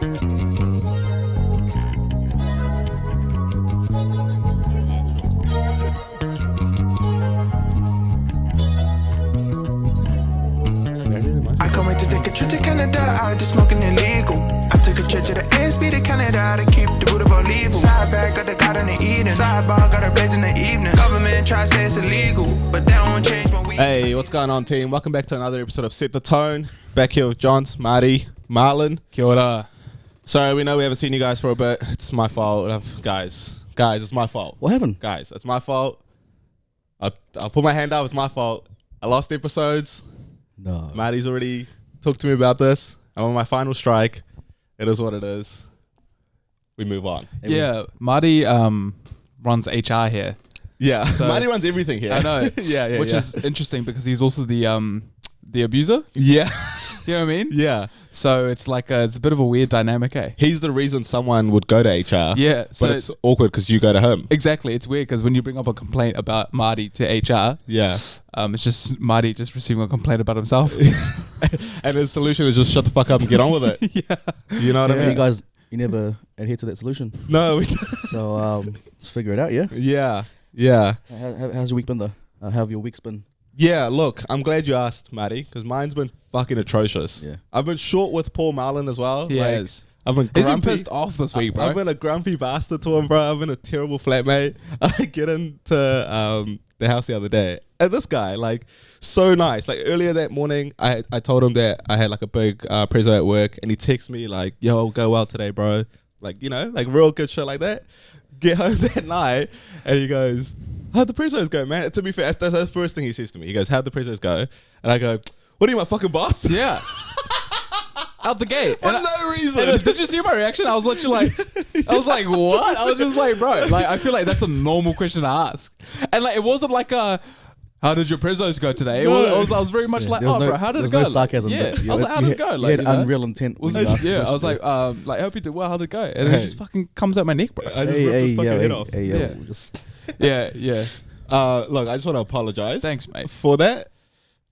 I can't wait to take a trip to Canada, out just smoking illegal. I took a trip to the ASB to Canada to keep the root of all evil. Side back, got the garden in Eden. Sidebar, got a blaze in the evening. Government try to say it's illegal, but that won't change when we... Hey, what's going on, team? Welcome back to another episode of Set the Tone. Back here with Jonts, Marty, Marlon. Kia ora. Sorry, we know we haven't seen you guys for a bit. It's my fault. Guys, it's my fault. What happened? Guys, it's my fault. I'll put my hand up. It's my fault. I lost episodes. No. Marty's already talked to me about this. I'm on my final strike. It is what it is. We move on. Yeah, Marty runs HR here. Yeah, So Marty runs everything here. I know. yeah. Which is interesting because he's also the abuser. Yeah. You know what I mean? Yeah. So it's like it's a bit of a weird dynamic, eh? He's the reason someone would go to HR. Yeah. So But it's awkward because you go to him. exactly, it's weird because when you bring up a complaint about Marty to HR, Yeah. it's just Marty just receiving a complaint about himself. And his solution is just shut the fuck up and get on with it. Yeah. You know what I You mean? guys, you never adhere to that solution. No, we don't. So let's figure it out, yeah? Yeah. How's your week been, though? How have your weeks been? Yeah, look, I'm glad you asked, Matty, because mine's been fucking atrocious. Yeah. I've been short with Paul Marlon as well. He Like, has. I've been He's grumpy. been pissed off this week, bro. I've been a grumpy bastard to him, bro. I've been a terrible flatmate. I get into the house the other day, and this guy, like, so nice. Like, earlier that morning, I told him that I had, like, a big preso at work, and he texts me, like, yo, go well today, bro. Like, you know, like, real good shit like that. Get home that night, and he goes, how'd the presos go, man? To be fair, that's the first thing he says to me. He goes, how'd the presos go? And I go, what are you, my fucking boss? Yeah. Out the gate. For And no reason. did you see my reaction? I was literally like, what? I was just like, bro, like, I feel like that's a normal question to ask. And like, it wasn't like how did your prezos go today? No. I was very much like, There was bro, how did it there's go? no sarcasm. Yeah. but I was like, how did it go? You Like, had you know? unreal intent. when you asked Yeah, this, I was like, I hope you did well. How did it go? And then Hey. it just fucking comes out my neck, bro. I just ripped his fucking head off. Hey, Yeah. just Yeah. Look, I just want to apologize. Thanks, mate. For that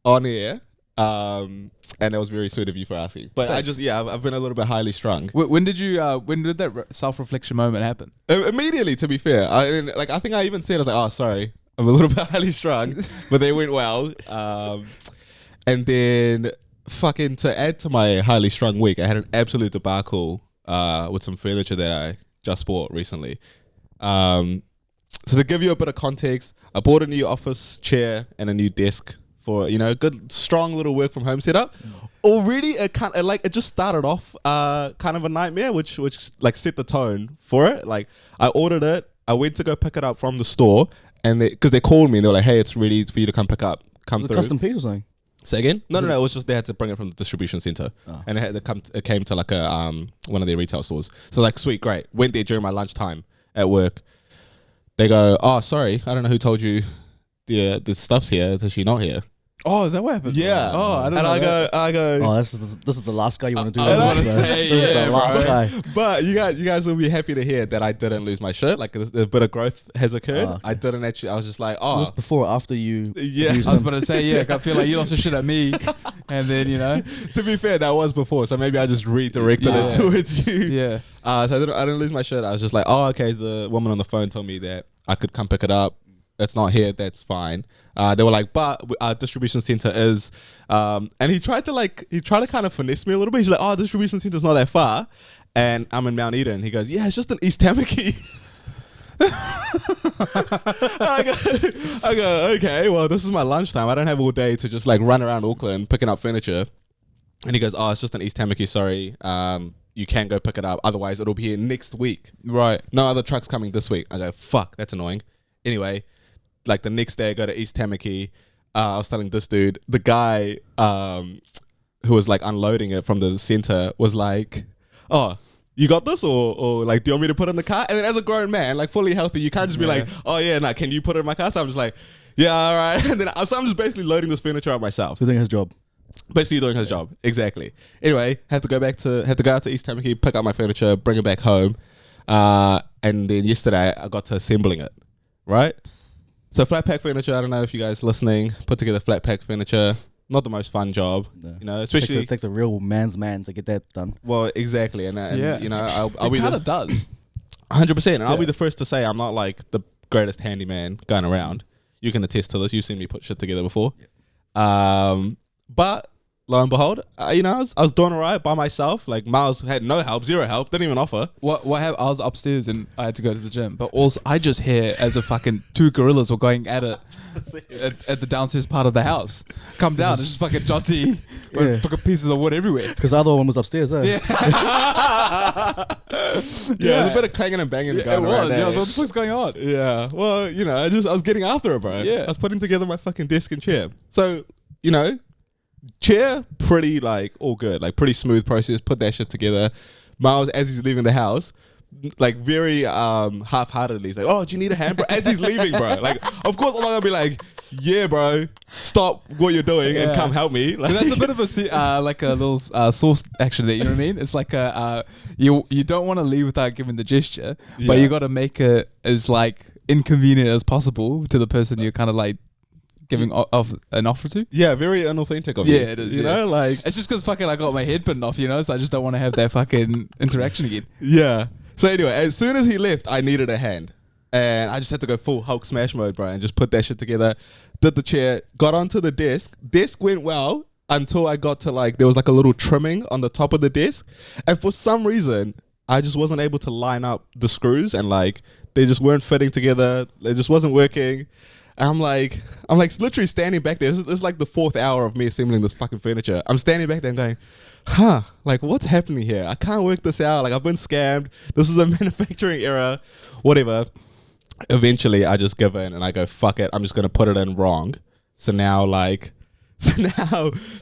on air. And that was very sweet of you for asking. But Thanks. I've been a little bit highly strung. When did that self-reflection moment happen? Immediately, to be fair. I think I even said, I was like, oh, sorry. I'm a little bit highly strung. But they went well. And then fucking to add to my highly strung week, I had an absolute debacle with some furniture that I just bought recently. So to give you a bit of context, I bought a new office chair and a new desk for, you know, a good, strong little work from home setup. Already, it just started off kind of a nightmare, which like set the tone for it. Like, I ordered it, I went to go pick it up from the store, and because they called me and they were like, hey, it's ready for you to come pick up. Come was through. it custom piece or something? Say again? No, it was just they had to bring it from the distribution center, and it came to like a one of their retail stores. So like, sweet, great. Went there during my lunchtime at work. They go, oh, sorry, I don't know who told you the stuff's here. Is she not here? Oh, is that what happened? Yeah. Oh, I don't and know. I go. Oh, this is the last guy you want to do. I was this gonna with, say, this is yeah, the last bro. guy. But you guys will be happy to hear that I didn't lose my shirt. Like, a bit of growth has occurred. Oh, okay. I didn't actually. I was just like, Was this oh, before or after you? Yeah. abused I was him? about to say, yeah, I feel like you lost a shit at me, and then, you know, to be fair, that was before. So maybe I just redirected Yeah. it towards you. yeah. So I didn't lose my shirt. I was just like, oh, okay. The woman on the phone told me that I could come pick it up. It's not here. That's fine. They were like, but our distribution center is, and he tried to kind of finesse me a little bit. He's like, oh, distribution center's not that far, and I'm in Mount Eden. He goes, yeah, it's just in East Tamaki. I go, okay, well, this is my lunchtime. I don't have all day to just like run around Auckland picking up furniture. And he goes, oh, it's just in East Tamaki. Sorry. You can go pick it up. Otherwise, it'll be here next week. Right. No other trucks coming this week. I go, fuck, that's annoying. Anyway, like the next day I go to East Tamaki. I was telling this dude, the guy who was like unloading it from the center was like, oh, you got this, or like, do you want me to put it in the car? And then as a grown man, like fully healthy, you can't just be like, oh yeah, nah, can you put it in my car? So I'm just like, yeah, all right. And then I'm just basically loading this furniture out myself. Who's doing his job? Basically doing his job. Exactly. Anyway, had to go out to East Tamaki, pick up my furniture, bring it back home. And then yesterday I got to assembling it, right? So Flatpack furniture, I don't know if you guys listening, put together Flatpack furniture. not the most fun job. No. You know, especially Takes a real man's man to get that done. well, exactly, and you know, I'll be It kind of does. 100%, and I'll be Yeah. the first to say I'm not like the greatest handyman going around. You can attest to this. You've seen me put shit together before. But lo and behold, you know, I was doing alright by myself. Like Miles had no help, zero help, didn't even offer. What happened? I was upstairs and I had to go to the gym, but also I just hear as a fucking two gorillas were going at it at the downstairs part of the house. Come down, it's just fucking Jonty with Yeah. fucking pieces of wood everywhere. Because the other one was upstairs, eh? Yeah, there's a bit of clanging and banging going around there. What the fuck's going on? Yeah, well, you know, I was getting after it, bro. Yeah. I was putting together my fucking desk and chair. So, you know, chair, pretty like all good, like pretty smooth process. Put that shit together. Miles, as he's leaving the house, like very half-heartedly, he's like, "Oh, do you need a hand, bro?" As he's leaving, bro. Like, of course, I'm not gonna be like, "Yeah, bro, stop what you're doing and Yeah. come help me." Like, But that's a bit of a like a little source action there. You know what I mean? It's like you don't want to leave without giving the gesture, but Yeah. you got to make it as like inconvenient as possible to the person you're kind of like giving off an offer to. yeah, very unauthentic of you. Yeah, it is, You yeah. know, like, It's just because fucking I got my head bitten off, you know, so I just don't want to have that fucking interaction again. yeah. So anyway, as soon as he left, I needed a hand. And I just had to go full Hulk smash mode, bro, and just put that shit together. Did the chair, got onto the desk. Desk went well until I got to like, there was like a little trimming on the top of the desk. And for some reason, I just wasn't able to line up the screws and like, they just weren't fitting together. It just wasn't working. And I'm like literally standing back there. This is like the 4th hour of me assembling this fucking furniture. I'm standing back there and going, like what's happening here? I can't work this out. Like I've been scammed. This is a manufacturing error, whatever. Eventually I just give in and I go, fuck it. I'm just going to put it in wrong. So now like,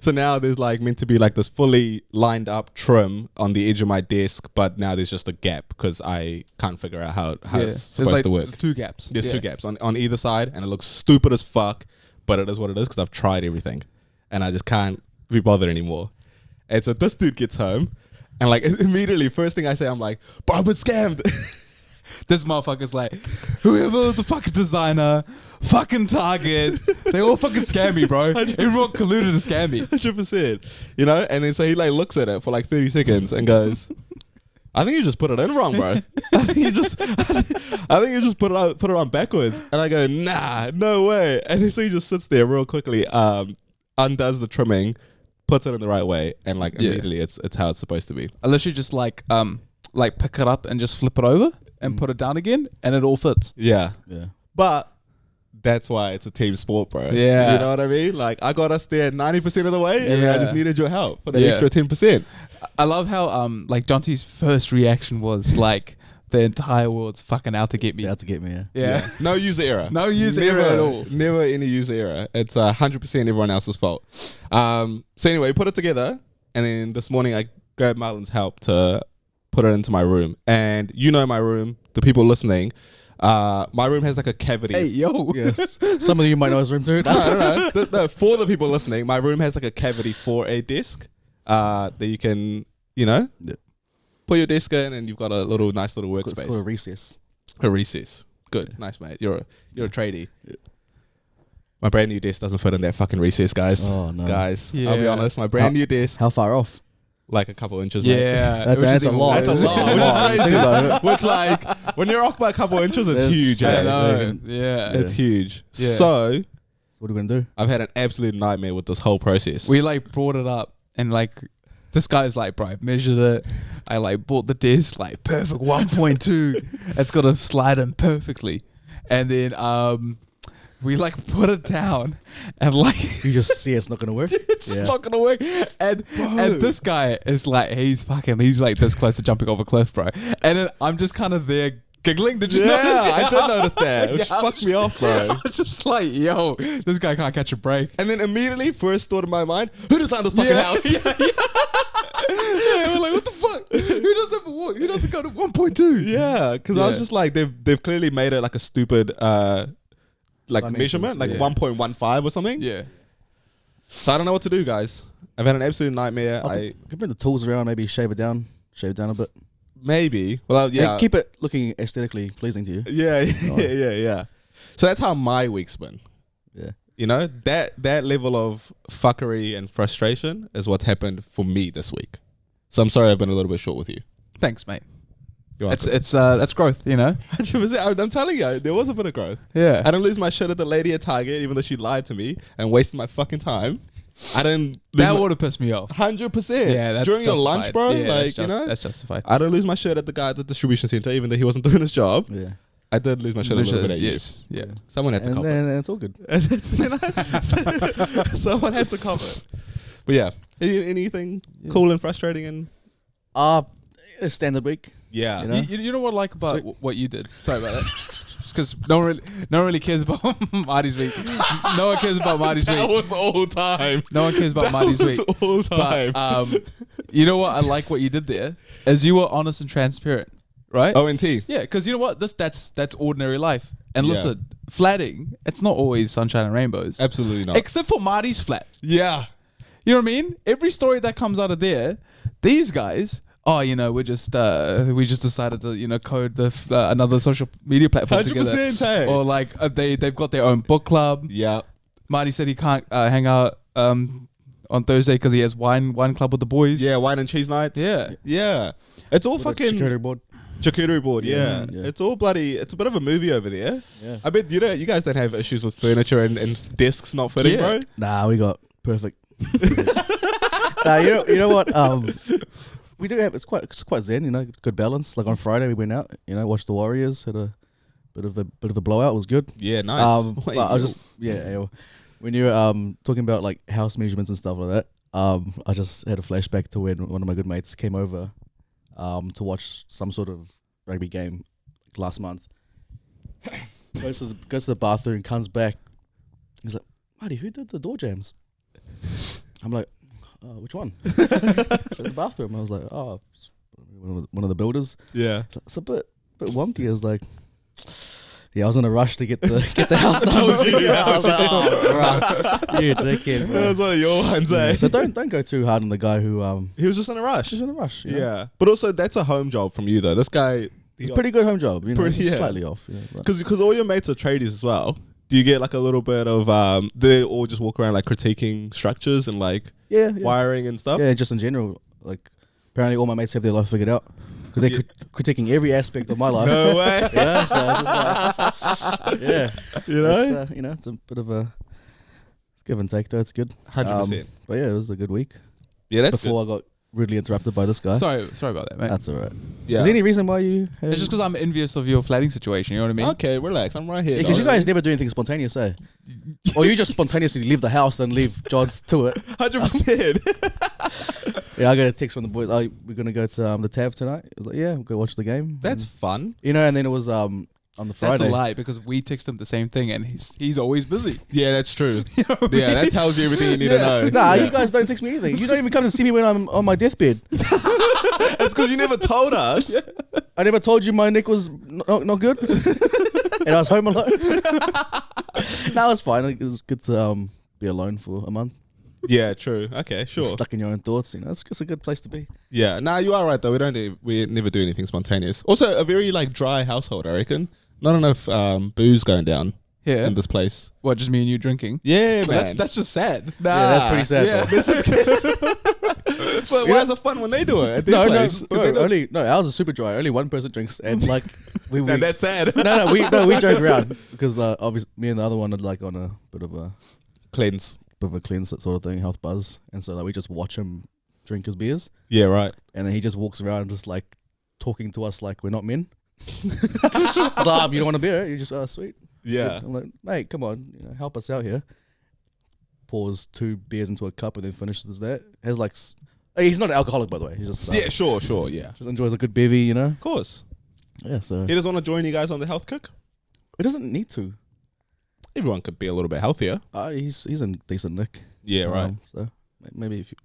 so now there's like meant to be like this fully lined up trim on the edge of my desk, but now there's just a gap because I can't figure out how it's supposed to work. There's 2 gaps. There's 2 gaps on either side, and it looks stupid as fuck, but it is what it is because I've tried everything, and I just can't be bothered anymore. And so this dude gets home, and like immediately, first thing I say, I'm like, "Bro, I've been scammed." This motherfucker's like, whoever was the fucking designer, fucking Target, they all fucking scam me, bro. Everyone colluded to scam me. 100%, you know. And then so he like looks at it for like 30 seconds and goes, "I think you just put it in wrong, bro. I think you just put it on backwards." And I go, "Nah, no way." And then so he just sits there real quickly, undoes the trimming, puts it in the right way, and like immediately it's how it's supposed to be. I literally just like pick it up and just flip it over and put it down again, and it all fits. Yeah. Yeah. But that's why it's a team sport, bro. Yeah. You know what I mean? Like I got us there 90% of the way, and then I Yeah. just needed your help for that Yeah. extra 10%. I love how like Jonty's first reaction was like the entire world's fucking out to get me. You had to get me, yeah. Yeah. No user error. No user error at all. Never any user error. It's 100% everyone else's fault. So anyway, put it together, and then this morning I grabbed Marlon's help to put it into my room. And you know my room, the people listening, my room has like a cavity. Hey, yo. Yes. Some of you might know his room too. No. For the people listening, my room has like a cavity for a desk that you can, you know, put your desk in, and you've got a nice little It's workspace. called a recess. A recess. Good. Nice, mate. You're a tradie. My brand new desk doesn't fit in that fucking recess, guys. Oh, no. Guys, I'll be Yeah. honest. My brand new desk, How far off? like a couple inches, mate. Yeah. That's, which is that's a even lot. worse. That's a lot. Think about it. Which, like, when you're off by a couple inches, it's That's- huge. I eh? know. Yeah. It's huge. Yeah. So, What are we gonna do? I've had an absolute nightmare with this whole process. We like brought it up, and like this guy's like, bro, I measured it. I like bought the disc, like perfect 1.2. It's got to slide in perfectly. And then we like put it down, and like You just see it's not gonna work. it's just not gonna work. And this guy is like, he's like this close to jumping off a cliff, bro. And then I'm just kind of there giggling. Did you notice? I did notice that. Which Yeah, fucked me off, bro. I was just like, yo, this guy can't catch a break. And then immediately, first thought in my mind, who designed this fucking house? Yeah, we're like, what the fuck? Who doesn't walk? Who doesn't go to 1.2? Yeah, because I was Yeah. just like, they've clearly made it like a stupid like Dimensions, measurement, like yeah. 1.15 or something. Yeah. So I don't know what to do, guys. I've had an absolute nightmare. I could bring the tools around, maybe shave it down a bit. Maybe. Well, yeah. Keep it looking aesthetically pleasing to you. Yeah. So that's how my week's been. Yeah. You know, that level of fuckery and frustration is what's happened for me this week. So I'm sorry I've been a little bit short with you. Thanks, mate. You're welcome. It's that's growth, you know. 100%. I'm telling you, there was a bit of growth. Yeah. I didn't lose my shit at the lady at Target, even though she lied to me and wasted my fucking time. I didn't. That would have pissed me off. 100%. Yeah, that's during your lunch, justified. bro. Yeah, Like, you know, that's justified. I didn't lose my shit at the guy at the distribution center, even though he wasn't doing his job. Yeah. I did lose my shit a little bit at you. Yes. Yeah. Someone had to And cop it. then it's all good. Someone had to cop it. But yeah, anything cool and frustrating and A standard week. yeah. You know? You know what I like about Sweet. what you did? Sorry about that. Because no one really cares about Marty's week. No one cares about Marty's That week. was all time. No one cares about That Marty's was week. all time. But you know what I like what you did there is you were honest and transparent, right? ONT. Yeah, because you know what? That's ordinary life. And Yeah. listen, flatting, it's not always sunshine and rainbows. Absolutely not. Except for Marty's flat. Yeah. You know what I mean? Every story that comes out of there, these guys, we just decided to code another social media platform 100%, together. hey. Or like they've got their own book club. Yeah. Marty said he can't hang out on Thursday because he has wine club with the boys. Yeah, wine and cheese nights. Yeah. Yeah. It's all With a fucking security board. charcuterie board, yeah. Yeah. It's all bloody, it's a bit of a movie over there. Yeah. I bet you guys don't have issues with furniture and desks not fitting, Yeah. bro. Nah, we got perfect. You know what? We do have it's quite zen, good balance. Like on Friday we went out, watched the Warriors, had a bit of a blowout. It was good. Yeah, nice. But I was just when you were talking about like house measurements and stuff like that, I just had a flashback to when one of my good mates came over to watch some sort of rugby game last month. goes to the bathroom, comes back. He's like, Marty, who did the door jams? I'm like, which one? He's like, the bathroom. I was like, it's one of the builders. Yeah. It's a bit wonky. I was like, yeah, I was in a rush to get the house done. was you. I was like, right, you dickhead, That bro. was one of your ones, eh? So don't go too hard on the guy who He was just in a rush. is in a rush. you know? Yeah. But also, that's a home job from you, though. This guy... It's a pretty good home job. Pretty- just yeah. slightly off. But- Because all your mates are tradies as well. Do you get like a little bit of... they all just walk around like critiquing structures and like yeah. wiring and stuff? Yeah, just in general. Like, apparently all my mates have their life figured out. Because they're critiquing every aspect of my life. No way. Yeah, so it's just like, yeah. You know? It's, it's a bit of a... It's give and take, though. It's good. 100%. But yeah, it was a good week. Yeah, that's Before I got rudely interrupted by this guy. Sorry about that, mate. That's all right. Yeah. Is there any reason why you... It's just because I'm envious of your flatting situation. You know what I mean? Okay, relax. I'm right here. Because you dog. guys never do anything spontaneous, eh? Or you just spontaneously leave the house and leave Jonts to it. 100%. Yeah, I got a text from the boys. Oh, we're going to go to the TAV tonight. I was like, yeah, we'll go watch the game. That's And, fun. and then it was on the Friday. That's a lie because we text him the same thing and he's always busy. Yeah, that's true. Yeah, that tells you everything you need to know. Nah, Yeah. you guys don't text me anything. You don't even come to see me when I'm on my deathbed. It's because you never told us. I never told you my neck was not good. And I was home alone. No, it was fine. It was good to be alone for a month. Yeah, true. Okay, sure. Stuck in your own thoughts. It's a good place to be. Yeah, nah, you are right though. We never do anything spontaneous. Also, a very like dry household, I reckon. Not enough booze going down Yeah. in this place. What, just me and you drinking? Yeah, But man. that's just sad. Yeah, that's pretty sad. Yeah, though. that's just but why is it fun when they do it at their place? bro, ours is super dry. Only one person drinks, and like we And that's sad. we joke around because obviously me and the other one are like on a bit of a Cleanse. cleanse sort of thing, health buzz, and so like we just watch him drink his beers, Yeah, right. and then he just walks around just like talking to us like we're not men. It's like, you don't want a beer? You just sweet. Yeah. I'm like, mate, come on, help us out here. Pours 2 beers into a cup and then finishes that. Has like, he's not an alcoholic by the way. He's just Yeah, sure, yeah. just enjoys a good bevy, Of course. Yeah, so He doesn't want to join you guys on the health kick? it doesn't need to. Everyone could be a little bit healthier. He's in decent nick. Yeah, right. So maybe if you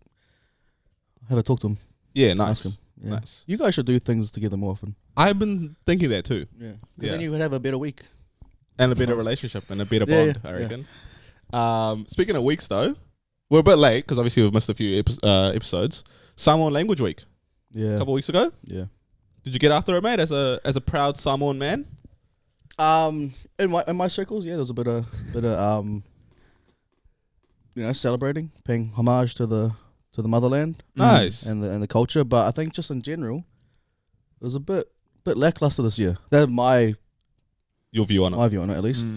have a talk to him, Yeah, nice. ask him. Yeah. Nice. You guys should do things together more often. I've been thinking that too. Yeah, Yeah. because then you would have a better week. And a better relationship and a better Yeah, bond, yeah, I reckon. Speaking of weeks though, we're a bit late because obviously we've missed a few episodes. Samoan Language Week Yeah, a couple weeks ago. yeah. Did you get after it, mate? As a proud Samoan man. In my circles, yeah, there was a bit of celebrating, paying homage to the motherland Nice. and the culture. But I think just in general, it was a bit lackluster this year. That's Your view on it. my view on it, at least.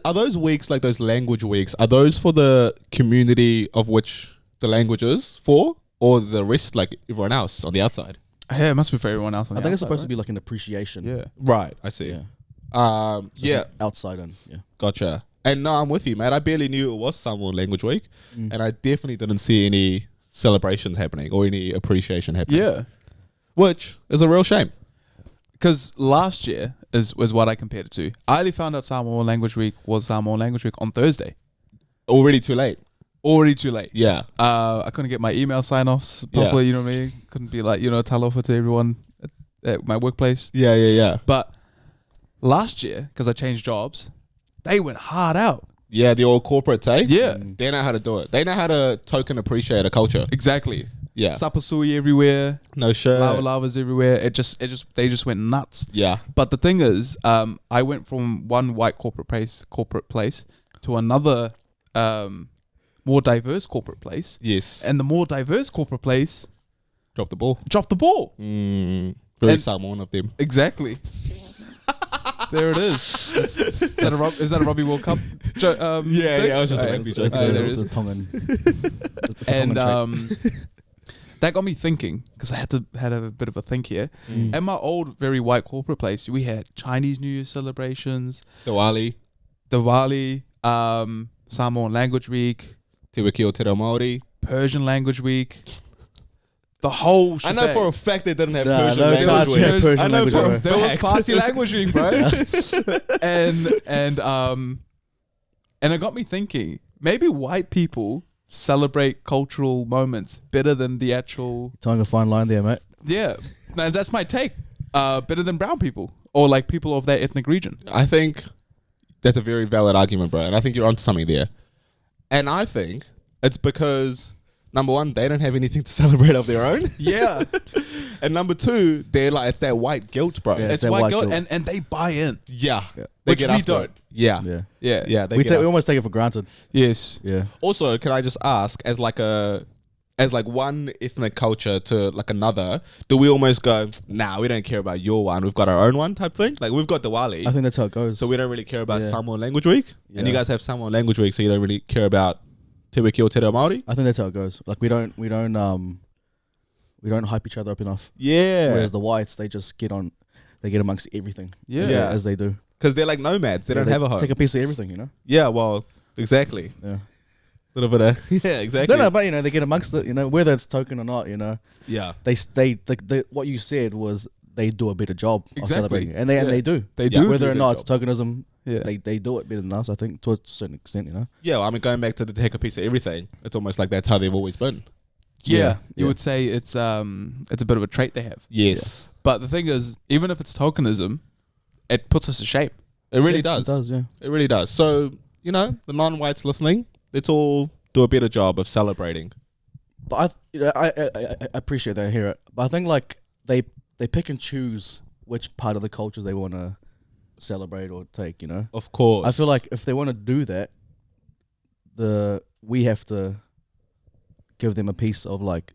Are those weeks, like those language weeks, are those for the community of which the language is for, or the rest, like everyone else on the outside? Yeah, it must be for everyone else. I think it's supposed to be like an appreciation. Yeah. Right, I see. Yeah. Yeah, Outside in. Yeah. gotcha. And no, I'm with you, man. I barely knew it was Samoan Language Week, and I definitely didn't see any celebrations happening or any appreciation happening. Yeah. Which is a real shame. Because last year was what I compared it to. I only found out Samoan Language Week was Samoan Language Week on Thursday. Already too late. Already too late. Yeah. I couldn't get my email sign-offs properly, you know what I mean? Couldn't be like, tell to everyone at my workplace. Yeah. But last year, because I changed jobs, they went hard out. Yeah, the old corporate, eh? Yeah. They know how to do it. They know how to token appreciate a culture. Exactly. Yeah. Sapasui everywhere. No shit. Lava lavas everywhere. They just went nuts. Yeah. But the thing is, I went from one white corporate place to another more diverse corporate place. Yes. And the more diverse corporate place Drop the ball. dropped the ball. Very And- Samoan of them. Exactly. There it is. Is that a Rugby World Cup? Thing? I was just a rugby joke. there it It's is. a Tongan. And that got me thinking, because I had a bit of a think here. At my old very white corporate place, we had Chinese New Year celebrations, Diwali. Samoan Language Week, Te Wiki o Te Reo Māori. Persian Language Week, the whole I shebang. know for a fact they didn't have Nah, Persian no language chance week. you had Persian I know language for a week. There was fact. Party Language Week, bro. and it got me thinking, maybe white people celebrate cultural moments better than the actual. Tying a fine line there, mate. Yeah, now that's my take. Better than brown people or like people of that ethnic region. I think that's a very valid argument, bro. And I think you're onto something there. And I think it's because, number one, they don't have anything to celebrate of their own. Yeah, And number two, they're like, it's that white guilt, bro. Yeah. it's that white white guilt, guilt. and they buy in. Yeah. Yeah. They Which get we after don't. it. Yeah. Yeah. Yeah, Yeah. They We get almost take it for granted. Yes. Yeah. Also, can I just ask, as like one ethnic culture to like another, do we almost go, nah, we don't care about your one, we've got our own one type thing? Like we've got Diwali, I think that's how it goes. so we don't really care about Yeah. Samoan Language Week, and you Yeah. guys have Samoan Language Week, so you don't really care about Te Wiki o Te Reo Māori? I think that's how it goes. Like we don't hype each other up enough. Yeah. Whereas the whites, they just get amongst everything. Yeah. As they do. Because they're like nomads, they don't have a home. Take a piece of everything, you know. Yeah, well, exactly. Yeah. Little bit of yeah, exactly. No, but they get amongst it, whether it's token or not, Yeah. They what you said was they do a better job of Exactly. celebrating, and they do. They Yeah. do. do Whether or their not it's job. tokenism, Yeah. they do it better than us. I think to a certain extent, Yeah, well, I mean, going back to the take a piece of everything, it's almost like that's how they've always been. Yeah, you Yeah. would say it's a bit of a trait they have. Yes. But the thing is, even if it's tokenism, it puts us to shame. It really It does. does, yeah. It really does. So, the non-whites listening, let's all do a better job of celebrating. But I appreciate that. I hear it, but I think like they pick and choose which part of the cultures they want to celebrate or take. Of course. I feel like if they want to do that, we have to give them a piece of like,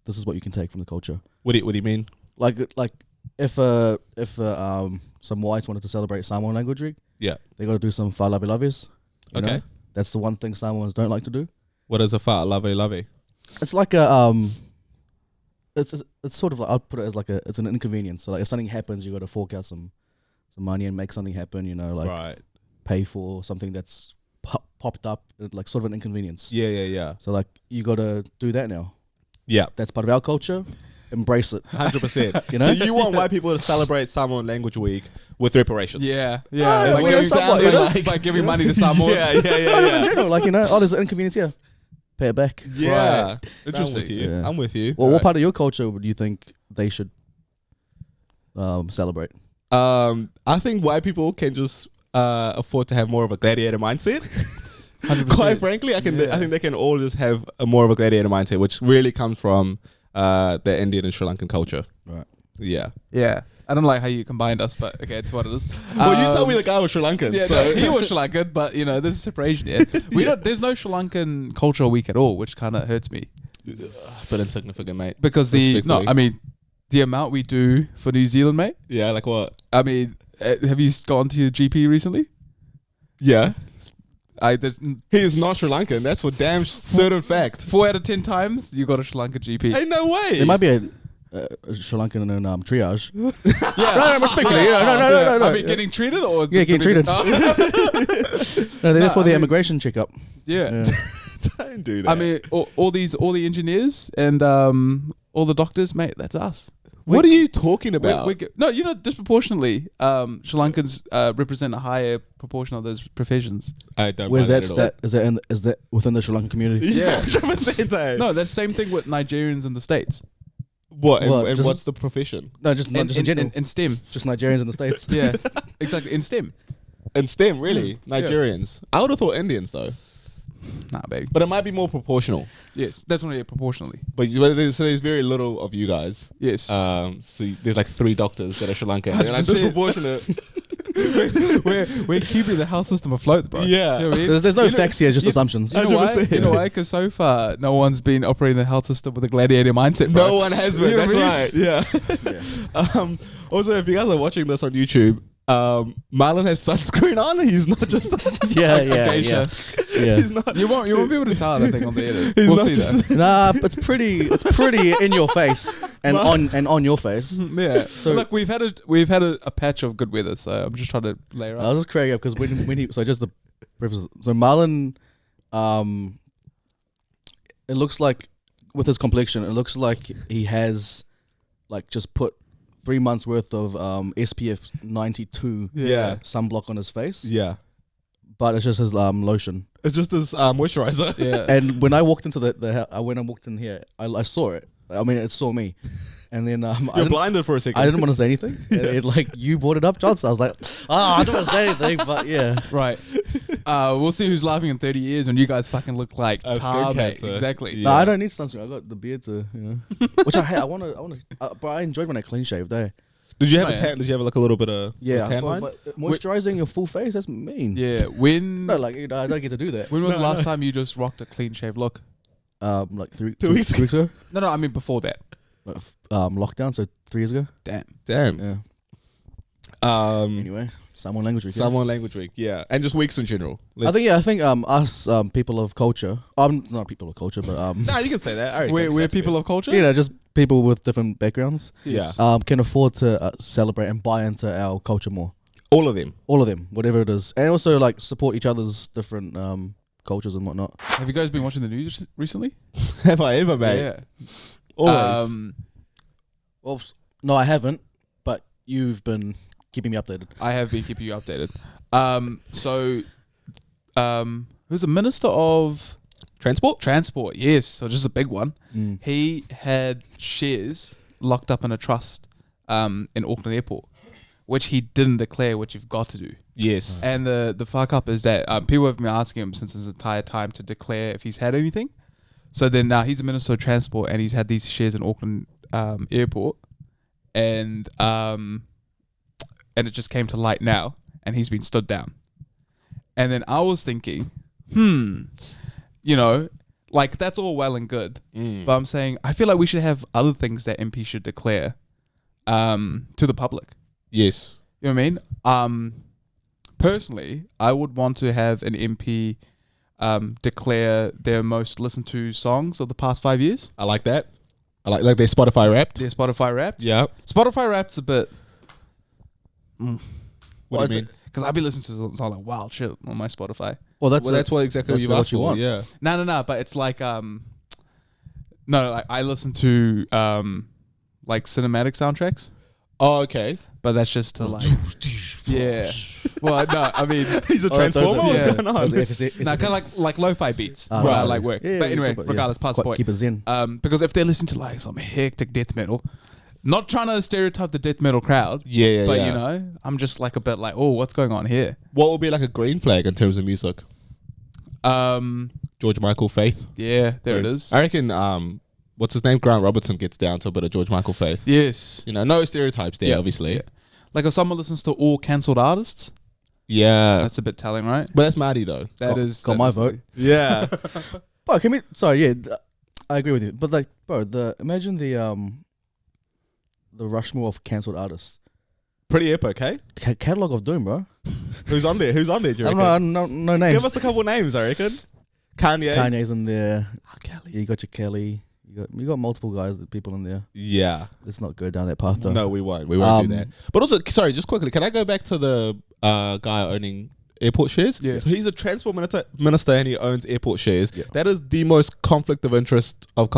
this is what you can take from the culture. What do you mean? Like if some whites wanted to celebrate Samoan Language Week, Yeah. they got to do some whalabilavis. Okay. That's the one thing Samoans don't like to do. What is a fat lovey? It's like a it's sort of like, I'll put it as like it's an inconvenience. So like if something happens, you got to fork out some money and make something happen. Like Right. pay for something that's popped up, like sort of an inconvenience. Yeah. So like you got to do that now. Yeah. That's part of our culture. Embrace it. 100%. You know? So you want white people to celebrate Samoan Language Week with reparations? Yeah. Ah, By well, giving, somewhat, by giving money to Samoans. Yeah. Just in general, like oh, there's an inconvenience here. Pay it back. Yeah. Right. Interesting. I'm with you. Yeah. I'm with you. Well, what Right. part of your culture would you think they should celebrate? I think white people can just afford to have more of a gladiator mindset. 100%. Quite frankly, I think they can all just have a more of a gladiator mindset, which really comes from the Indian and Sri Lankan culture. Right. Yeah. Yeah. I don't like how you combined us, but okay, it's what it is. Well, you told me the guy was Sri Lankan. Yeah, so. no, he was Sri Lankan, but you know, there's a separation here. There's no Sri Lankan cultural week at all, which kind of hurts me But insignificant, mate. because the amount we do for New Zealand, mate. Yeah, like what? I mean, have you gone to your GP recently? Yeah. There's He is not Sri Lankan. That's a damn certain fact. 4 out of 10 times you got a Sri Lanka GP. Ain't no way. There might be a Sri Lankan in triage. Yeah, No, respectfully. No. I mean, getting treated or Yeah, getting treated. Oh. No, they're there for the immigration checkup. Yeah. Don't do that. I mean, all the engineers and all the doctors, mate. That's us. what are you talking about? Disproportionately, Sri Lankans represent a higher proportion of those professions. I don't Where's buy that at all. stat? Is that within the Sri Lankan community? Yeah. 100%. No, that's the same thing with Nigerians in the States. What? What, And just- what's the profession? No, just not just in general. In STEM. Just Nigerians in the States. Yeah, exactly. In STEM. In STEM, really? Yeah. Nigerians. I would have thought Indians, though. Nah, baby. But it might be more proportional. Yes, that's only proportionally. But there's very little of you guys. Yes. So there's like 3 doctors that are Sri Lankan. And I'm 100%. disproportionate. we're keeping the health system afloat, bro. Yeah. You know what I mean? There's no facts here, just assumptions. You know why? 100%. You know why? Because so far, no one's been operating the health system with a gladiator mindset, bro. No one has been. You know That's what I mean? right. Yeah. Yeah. Also, if you guys are watching this on YouTube, Marlon has sunscreen on. He's not just. Yeah. He's not. You won't be able to tell that thing on the edit. He's We'll not see just- that. Nah, it's pretty in your face and on your face. Yeah. So look, we've had a patch of good weather, so I'm just trying to layer I up. was just cracking up because when he just the preface. So Marlon, it looks like with his complexion, it looks like he has like just put 3 months worth of SPF 92 Yeah. sunblock on his face, Yeah. but it's just his lotion. It's just his moisturizer. Yeah. And when I walked into when I walked in here, I saw it. I mean, it saw me, and then I You're didn't- blinded for a second. I didn't want to say anything. It like you brought it up, Jonts. I was like, I don't want to say anything, but yeah. Right. We'll see who's laughing in 30 years when you guys fucking look like Skin tar, mate. cancer. Exactly. Yeah. No, I don't need sunscreen. I got the beard to, which I hate. I want to, but I enjoyed when I clean shaved. Did you have Oh, a yeah. tan? Did you have like a little bit of Yeah, tan line? but moisturizing your full face, that's mean. Yeah. When No, like I don't get to do that. when was the last time you just rocked a clean shave look? Like 2 weeks 2 weeks ago. No, I mean before that. Like, lockdown, so 3 years ago. Damn. Damn. Yeah. Um, Anyway, Samoan language week. yeah. Samoan language week. Yeah, and just weeks in general. I think us people of culture. Not people of culture, but No, you can say that. All right, We're people of culture. just people with different backgrounds. Yeah. Can afford to celebrate and buy into our culture more. All of them. All of them, whatever it is, and also like support each other's different cultures and whatnot. Have you guys been watching the news recently? Have I ever, mate? Yeah. Always. Well, no, I haven't, but you've been keeping me updated. I have been keeping you updated. Who's the Minister of Transport? Transport? Yes, so just a big one. Mm. He had shares locked up in a trust in Auckland Airport, which he didn't declare, which you've got to do. Yes. And the fuck up is that people have been asking him since his entire time to declare if he's had anything. So then now he's a Minister of Transport and he's had these shares in Auckland Airport, and it just came to light now, and he's been stood down. And then I was thinking, like that's all well and good, but I'm saying I feel like we should have other things that MP should declare to the public. Yes. You know what I mean? Personally, I would want to have an MP declare their most listened to songs of the past 5 years. I like that. I like their Spotify Wrapped. Their Spotify Wrapped. Yeah. Spotify Wrapped's a bit... What do you mean? Because I've been listening to some like wild shit on my Spotify. Well, that's What exactly that's you've what asked you for. want. Yeah. No, but it's like... like I listen to like cinematic soundtracks, Oh, okay. but that's just to like... yeah. Well, no, I mean... He's a Oh, those transformer. are- What's yeah. going on? No, kind of like lo-fi beats. Ah, where right. I like work. Yeah, but yeah, anyway, but regardless, past the point. Keep it zen. Because if they're listening to like some hectic death metal, not trying to stereotype the death metal crowd, Yeah, but yeah. you know, I'm just like a bit like, oh, what's going on here? What would be like a green flag in terms of music? Um, George Michael, Faith. yeah, there it is. I reckon what's his name? Grant Robertson gets down to a bit of George Michael faith. Yes. You know, no stereotypes there, obviously. Yeah. Like if someone listens to all cancelled artists, That's a bit telling, right? but that's Marty though. Got my vote. Yeah. Bro, can we? Sorry, yeah, I agree with you. But like, bro, imagine the Rushmore of cancelled artists. Pretty epic, hey? Catalog of Doom, bro. Who's on there? Do you I reckon? don't know, no names. Give us a couple names, I reckon. Kanye. Kanye's in there. Kelly. You got your Kelly. You got multiple guys, people in there. Yeah. Let's not go down that path though. No, we won't. We won't do that. But also, sorry, just quickly, can I go back to the guy owning airport shares? Yeah. So he's a transport minister and he owns airport shares. Yeah. That is the most conflict of interest I've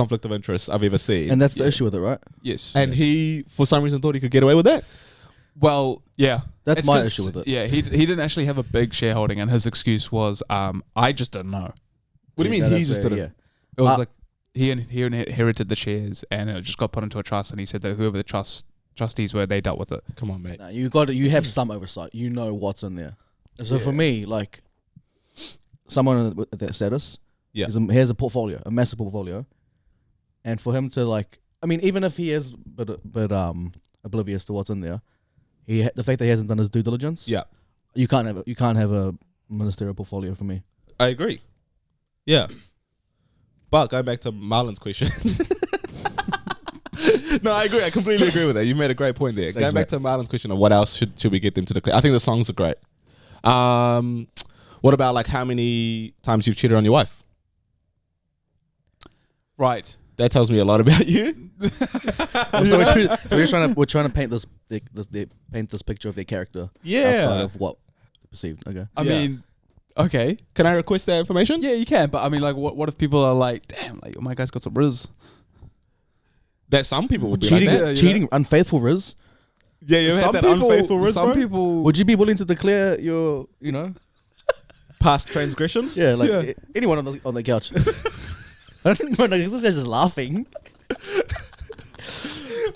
ever seen. And that's the issue with it, right? Yes. And he, for some reason, thought he could get away with that. Well, yeah. That's It's my 'cause, issue with it. Yeah, he didn't actually have a big shareholding, and his excuse was, I just don't know. What do you mean No, he that's just fair, didn't? It was Uh, like he inherited the shares, and it just got put into a trust, and he said that whoever the trustees were, they dealt with it. Come on, mate. Nah, you have some oversight. You know what's in there. So for me, like someone with that status, he has a portfolio, a massive portfolio, and for him to like, I mean, even if he is but oblivious to what's in there, the fact that he hasn't done his due diligence, you can't have a ministerial portfolio for me. I agree. Yeah. But going back to Marlon's question. No, I agree. I completely agree with that. You made a great point there. Thanks, Going back to Marlon's question of what else should we get them to declare? I think the songs are great. What about like how many times you've cheated on your wife? Right. That tells me a lot about you. So we're trying to paint this picture of their character outside of what they perceived. Okay. I mean, okay. Can I request that information? Yeah, you can. But I mean, like, what if people are like, damn, like, my guy's got some riz. That some people would be Cheating, like that. cheating, unfaithful Riz. Yeah, you had that unfaithful riz, Some bro? people. Would you be willing to declare your, Past transgressions? yeah, like anyone on the couch? I don't think this guy's just laughing.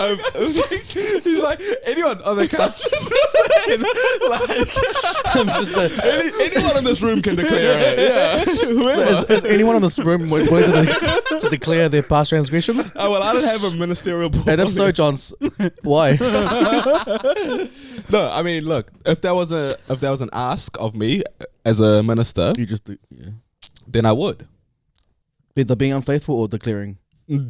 He's like, anyone on the couch. I'm just Anyone in this room can declare it. Yeah. Whoever. is anyone in this room willing to declare their past transgressions? Oh, well, I don't have a ministerial And if so, Jonts, why? No, I mean, look, if there was an ask of me as a minister, You just then I would either being unfaithful or declaring.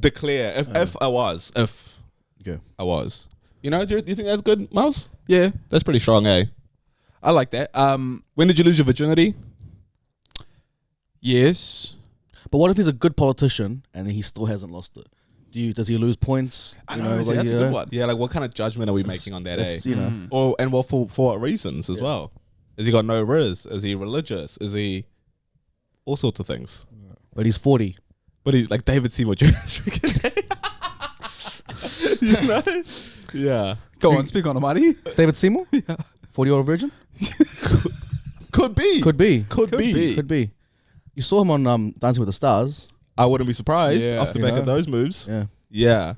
declare if I was. Okay. I was. Do you think that's good, Miles? Yeah, That's pretty strong, eh? I like that. When did you lose your virginity? Yes. But what if he's a good politician and he still hasn't lost it? Does he lose points? I know, that's a good one. Yeah, like what kind of judgment are we making on that, eh? That's, you know. For what reasons as well? Has he got no riz? Is he religious? Is he all sorts of things? But he's 40. But he's like David Seymour Jones. Yeah. Go on, speak on it, Marty. David Seymour? Yeah. 40-year-old virgin? Could be. Could be. Could be. Could be. You saw him on Dancing with the Stars. I wouldn't be surprised off the You back know? of those moves. Yeah. Yeah.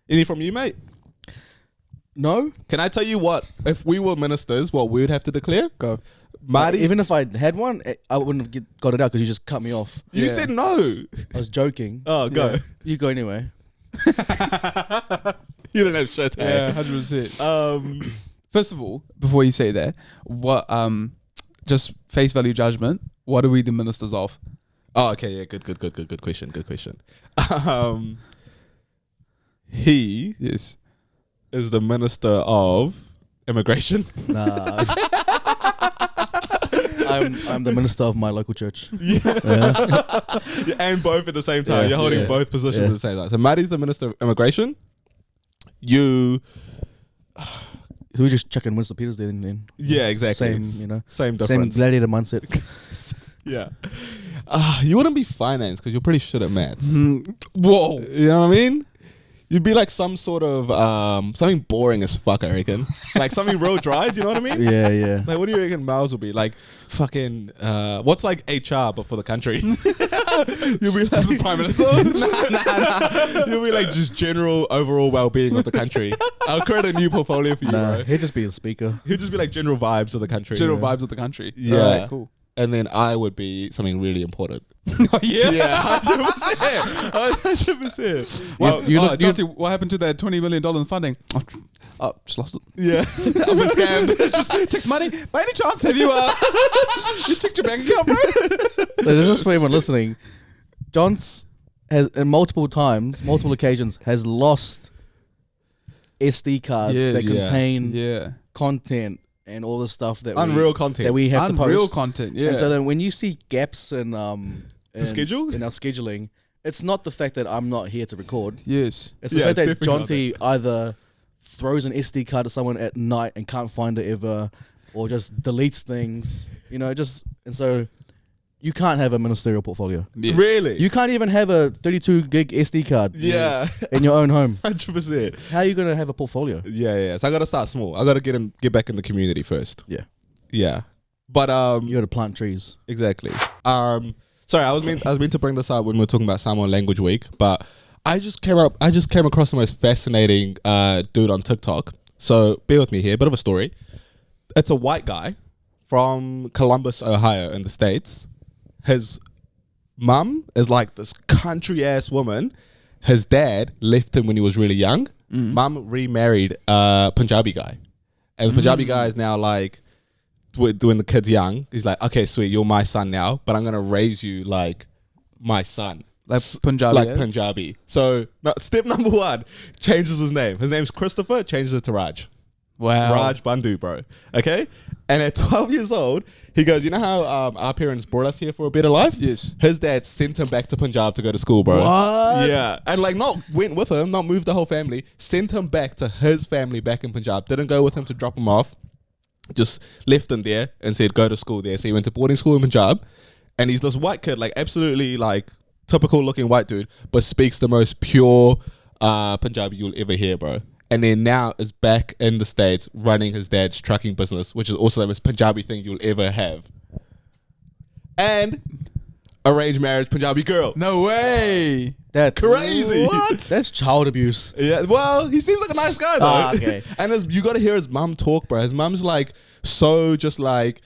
Any from you, mate? No? Can I tell you what? If we were ministers, what we would have to declare? Go. Marty, Even if I had one, I wouldn't have got it out because you just cut me off. you said no. I was joking. Oh, go. Yeah. You go anyway. You don't have shit. Yeah, Hey? 100%. First of all, before you say that, what just face value judgment, what are we the ministers of? Oh, okay. Yeah. Good question. Good question. He Yes. is the minister of immigration. Nah. I'm the minister of my local church. And both at the same time. Yeah, You're holding yeah, both positions yeah. at the same time. So Marty's the minister of immigration. You, So we just chuck in Winston Peters then. yeah, exactly. Same, Same Same difference. gladiator mindset. Yeah. You wouldn't be finance because you're pretty shit at maths. Whoa. You know what I mean? You'd be like some sort of something boring as fuck, I reckon. Like something real dry. Do you know what I mean? Yeah. Like, what do you reckon Miles will be? Like, fucking, what's like HR but for the country? You'll be like the Prime Minister? Nah. You'll be like just general overall well-being of the country. I'll create a new portfolio for you, Nah, bro. he'd just be the speaker. He'll just be like general vibes of the country. General vibes of the country. Yeah. Alright, cool. and then I would be something really important. Oh, yeah. Yeah, 100%. 100%. Well, Jonty, what happened to that $20 million in funding? Oh, just lost it. yeah, I've been scammed. Just takes money. By any chance, have you you checked your bank account, bro? So this is for everyone listening. Jonts has, in multiple occasions, has lost SD cards that Yes. contain Yeah. content and all the stuff that unreal content. that we have to Unreal post. content, yeah. And so then when you see gaps in schedule? in our scheduling, it's not the fact that I'm not here to record. Yes. It's the Yeah, fact it's that definitely Jonty either throws an SD card to someone at night and can't find it ever, or just deletes things. You know, and so you can't have a ministerial portfolio. Yes. Really? You can't even have a 32 gig SD card. Yeah, In your own home. 100%. How are you gonna have a portfolio? Yeah. So I gotta start small. I gotta get back in the community first. Yeah. Yeah, but You gotta plant trees. exactly. Sorry, I was meant to bring this up when we were talking about Samoan Language Week, but I just came across the most fascinating dude on TikTok. So bear with me here, bit of a story. It's a white guy from Columbus, Ohio, in the States. His mum is like this country ass woman. His dad left him when he was really young. Mum remarried a Punjabi guy, and the Punjabi guy is now like, when the kid's young, he's like, okay, sweet, you're my son now, but I'm gonna raise you like my son. Like Punjabi. Like is? Punjabi. So step number 1, changes his name. His name's Christopher, changes it to Raj. Wow. Raj Bandhu, bro. Okay? And at 12 years old, he goes, you know how our parents brought us here for a better life? Yes. His dad sent him back to Punjab to go to school, bro. What? Yeah. And like not went with him, not moved the whole family, sent him back to his family back in Punjab. Didn't go with him to drop him off. Just left him there and said, go to school there. So he went to boarding school in Punjab. And he's this white kid, like absolutely like typical looking white dude, but speaks the most pure Punjabi you'll ever hear, bro. And then now is back in the States running his dad's trucking business, which is also the most Punjabi thing you'll ever have. And arranged marriage Punjabi girl. No way. That's Crazy. What? That's child abuse. Yeah, well, he seems like a nice guy though. Ah, okay. And you got to hear his mum talk, bro. His mum's like so just like,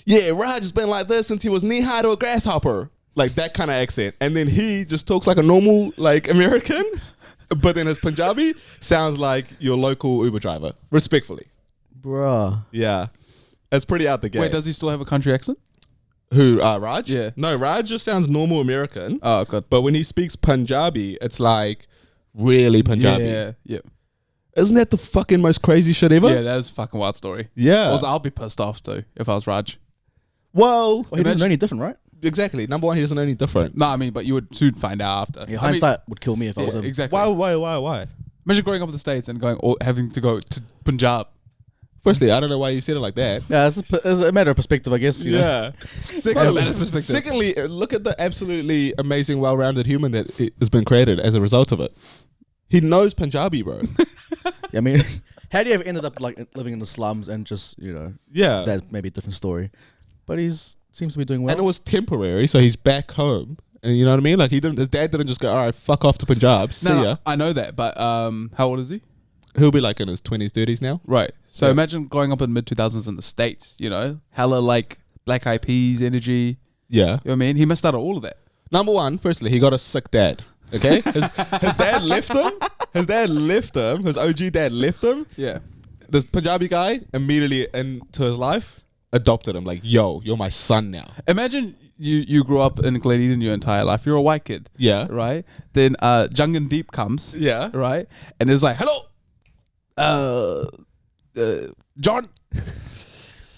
yeah, Raj has been like this since he was knee high to a grasshopper, like that kind of accent. And then he just talks like a normal like American, but then his Punjabi sounds like your local Uber driver, respectfully. Bruh. Yeah, it's pretty out the gate. Wait, does he still have a country accent? Who? Raj? Yeah. No, Raj just sounds normal American. Oh, God. But when he speaks Punjabi, it's like really Punjabi. Yeah. Isn't that the fucking most crazy shit ever? Yeah, that is a fucking wild story. Yeah. Also, I'll be pissed off too if I was Raj. Well, Well, he doesn't know any different, right? exactly. Number 1, he doesn't know any different. No, I mean, but you would soon find out after. Yeah, I mean, hindsight would kill me if I was yeah, him. exactly. Why? Imagine growing up in the States and having to go to Punjab. Firstly, I don't know why you said it like that. Yeah, it's a matter of perspective, I guess. You know? Yeah. Secondly, look at the absolutely amazing, well-rounded human that has been created as a result of it. He knows Punjabi, bro. Yeah, I mean, how do you ever ended up like living in the slums and just, you know, Yeah. that's maybe a different story. But seems to be doing well. And it was temporary, so he's back home. And you know what I mean? Like his dad didn't just go, all right, fuck off to Punjab. See ya. I know that, but how old is he? He'll be like in his 20s, 30s now. Right. So Yeah. imagine growing up in mid-2000s in the States, you know, hella like Black Eyed Peas energy. Yeah. You know what I mean? He missed out on all of that. Number 1, firstly, he got a sick dad. Okay? His dad left him. His dad left him. His OG dad left him. Yeah. This Punjabi guy immediately into his life adopted him. Like, yo, you're my son now. Imagine you grew up in Glen your entire life. You're a white kid. Yeah. Right? Then Jungan Deep comes. Yeah. Right? And it's like, hello, John,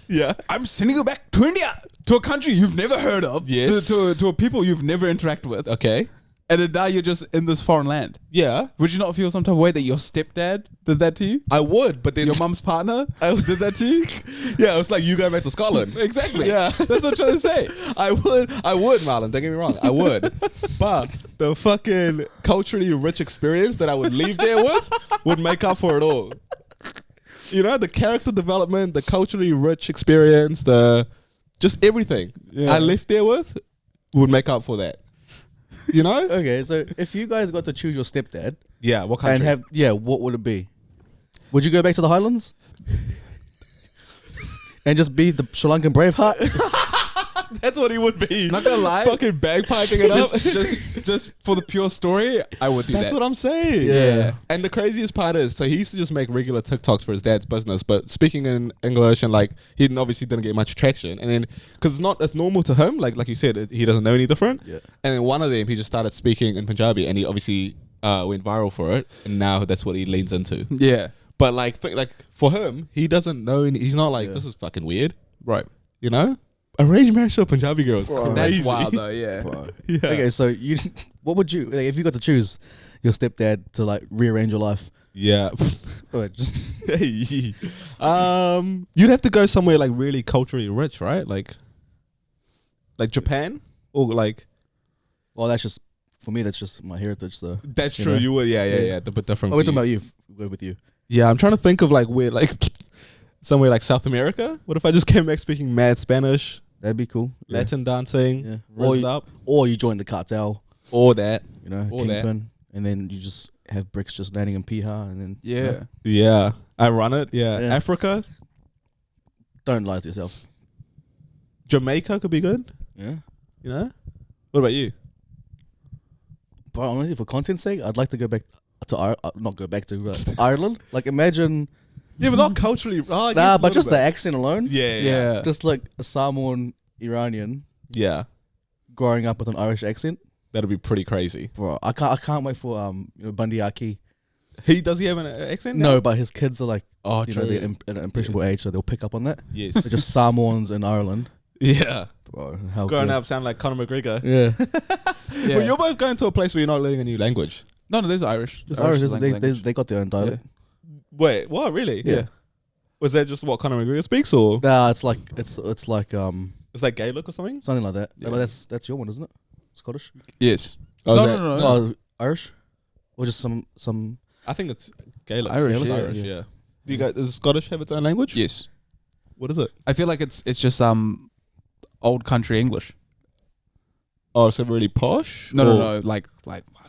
Yeah. I'm sending you back to India, to a country you've never heard of. Yes. To a people you've never interacted with. Okay. And then now you're just in this foreign land. Yeah. Would you not feel some type of way that your stepdad did that to you? I would, but then Your mum's partner did that to you? yeah, it's like you going back to Scotland. Exactly. Yeah. That's what I'm trying to say. I would, Marlon. Don't get me wrong. I would. But the fucking culturally rich experience that I would leave there with would make up for it all. You know, the character development, the culturally rich experience, just everything I left there with would make up for that. You know? Okay, so if you guys got to choose your stepdad Yeah, what and country? what would it be? Would you go back to the Highlands? And just be the Sri Lankan Braveheart? That's what he would be. Not gonna lie. Fucking bagpiping it up. just for the pure story, I would do That's that. what I'm saying. Yeah. And the craziest part is, so he used to just make regular TikToks for his dad's business, but speaking in English and like he obviously didn't get much traction. And then because it's normal to him, like you said, he doesn't know any different. Yeah. And then one of them, he just started speaking in Punjabi, and he obviously went viral for it, and now that's what he leans into. Yeah. But like for him, he doesn't know. He's not like, Yeah. this is fucking weird, Right. you know. Arranged marriage to a Punjabi girl is crazy. That's wild though. Yeah. Bro. Yeah. Okay, so what would you, like, if you got to choose your stepdad to like rearrange your life? Yeah. Wait, just Hey. You'd have to go somewhere like really culturally rich, right? Like Japan or like. well, that's just for me. That's just my heritage. So That's You true. know? You would, yeah. Yeah. But different. we're for talking you. about you. We're with you. Yeah, I'm trying to think of like where, like somewhere like South America. What if I just came back speaking mad Spanish, That'd be cool. Yeah. Latin dancing, Yeah. rizzed up, Or you join the cartel. or that? You know, Or that. kingpin, and then you just have bricks just landing in Piha, and then Yeah. Yeah, I run it. Yeah, Yeah. Africa, don't lie to yourself. Jamaica could be good. Yeah. You know. What about you? But honestly, for content's sake, I'd like to go back to not go back to Ireland. Like imagine, Yeah, but not culturally. Oh, I guess nah, a but little just the bit. accent alone. Yeah, Yeah. Just like a Samoan Iranian yeah. growing up with an Irish accent, That'd be pretty crazy. bro. I can't wait for Bundy Aki. Does he have an accent? No, now? but his kids are like Oh, you know true. they're at an impressionable age, so they'll pick up on that. Yes. They're just Samoans in Ireland, Yeah. bro. How Growing good. up, sound like Conor McGregor. Yeah, Yeah. Well, you're both going to a place where you're not learning a new language. No, there's Irish. just Irish Irish. is language. They got their own dialect. Wait, what? Really? Yeah. Was that just what Conor McGregor speaks, or Nah, it's like it's like it's like Gaelic or something? something like that. Yeah. But that's your one, isn't it? Scottish? Yes. Oh, No, is that- no, no. Oh, Irish? Or just some I think it's Gaelic. Irish, It's yeah. Irish, yeah. Do you guys, does Scottish have its own language? Yes. What is it? I feel like it's just old country English. Oh, so really posh? No, Or- no, no. Like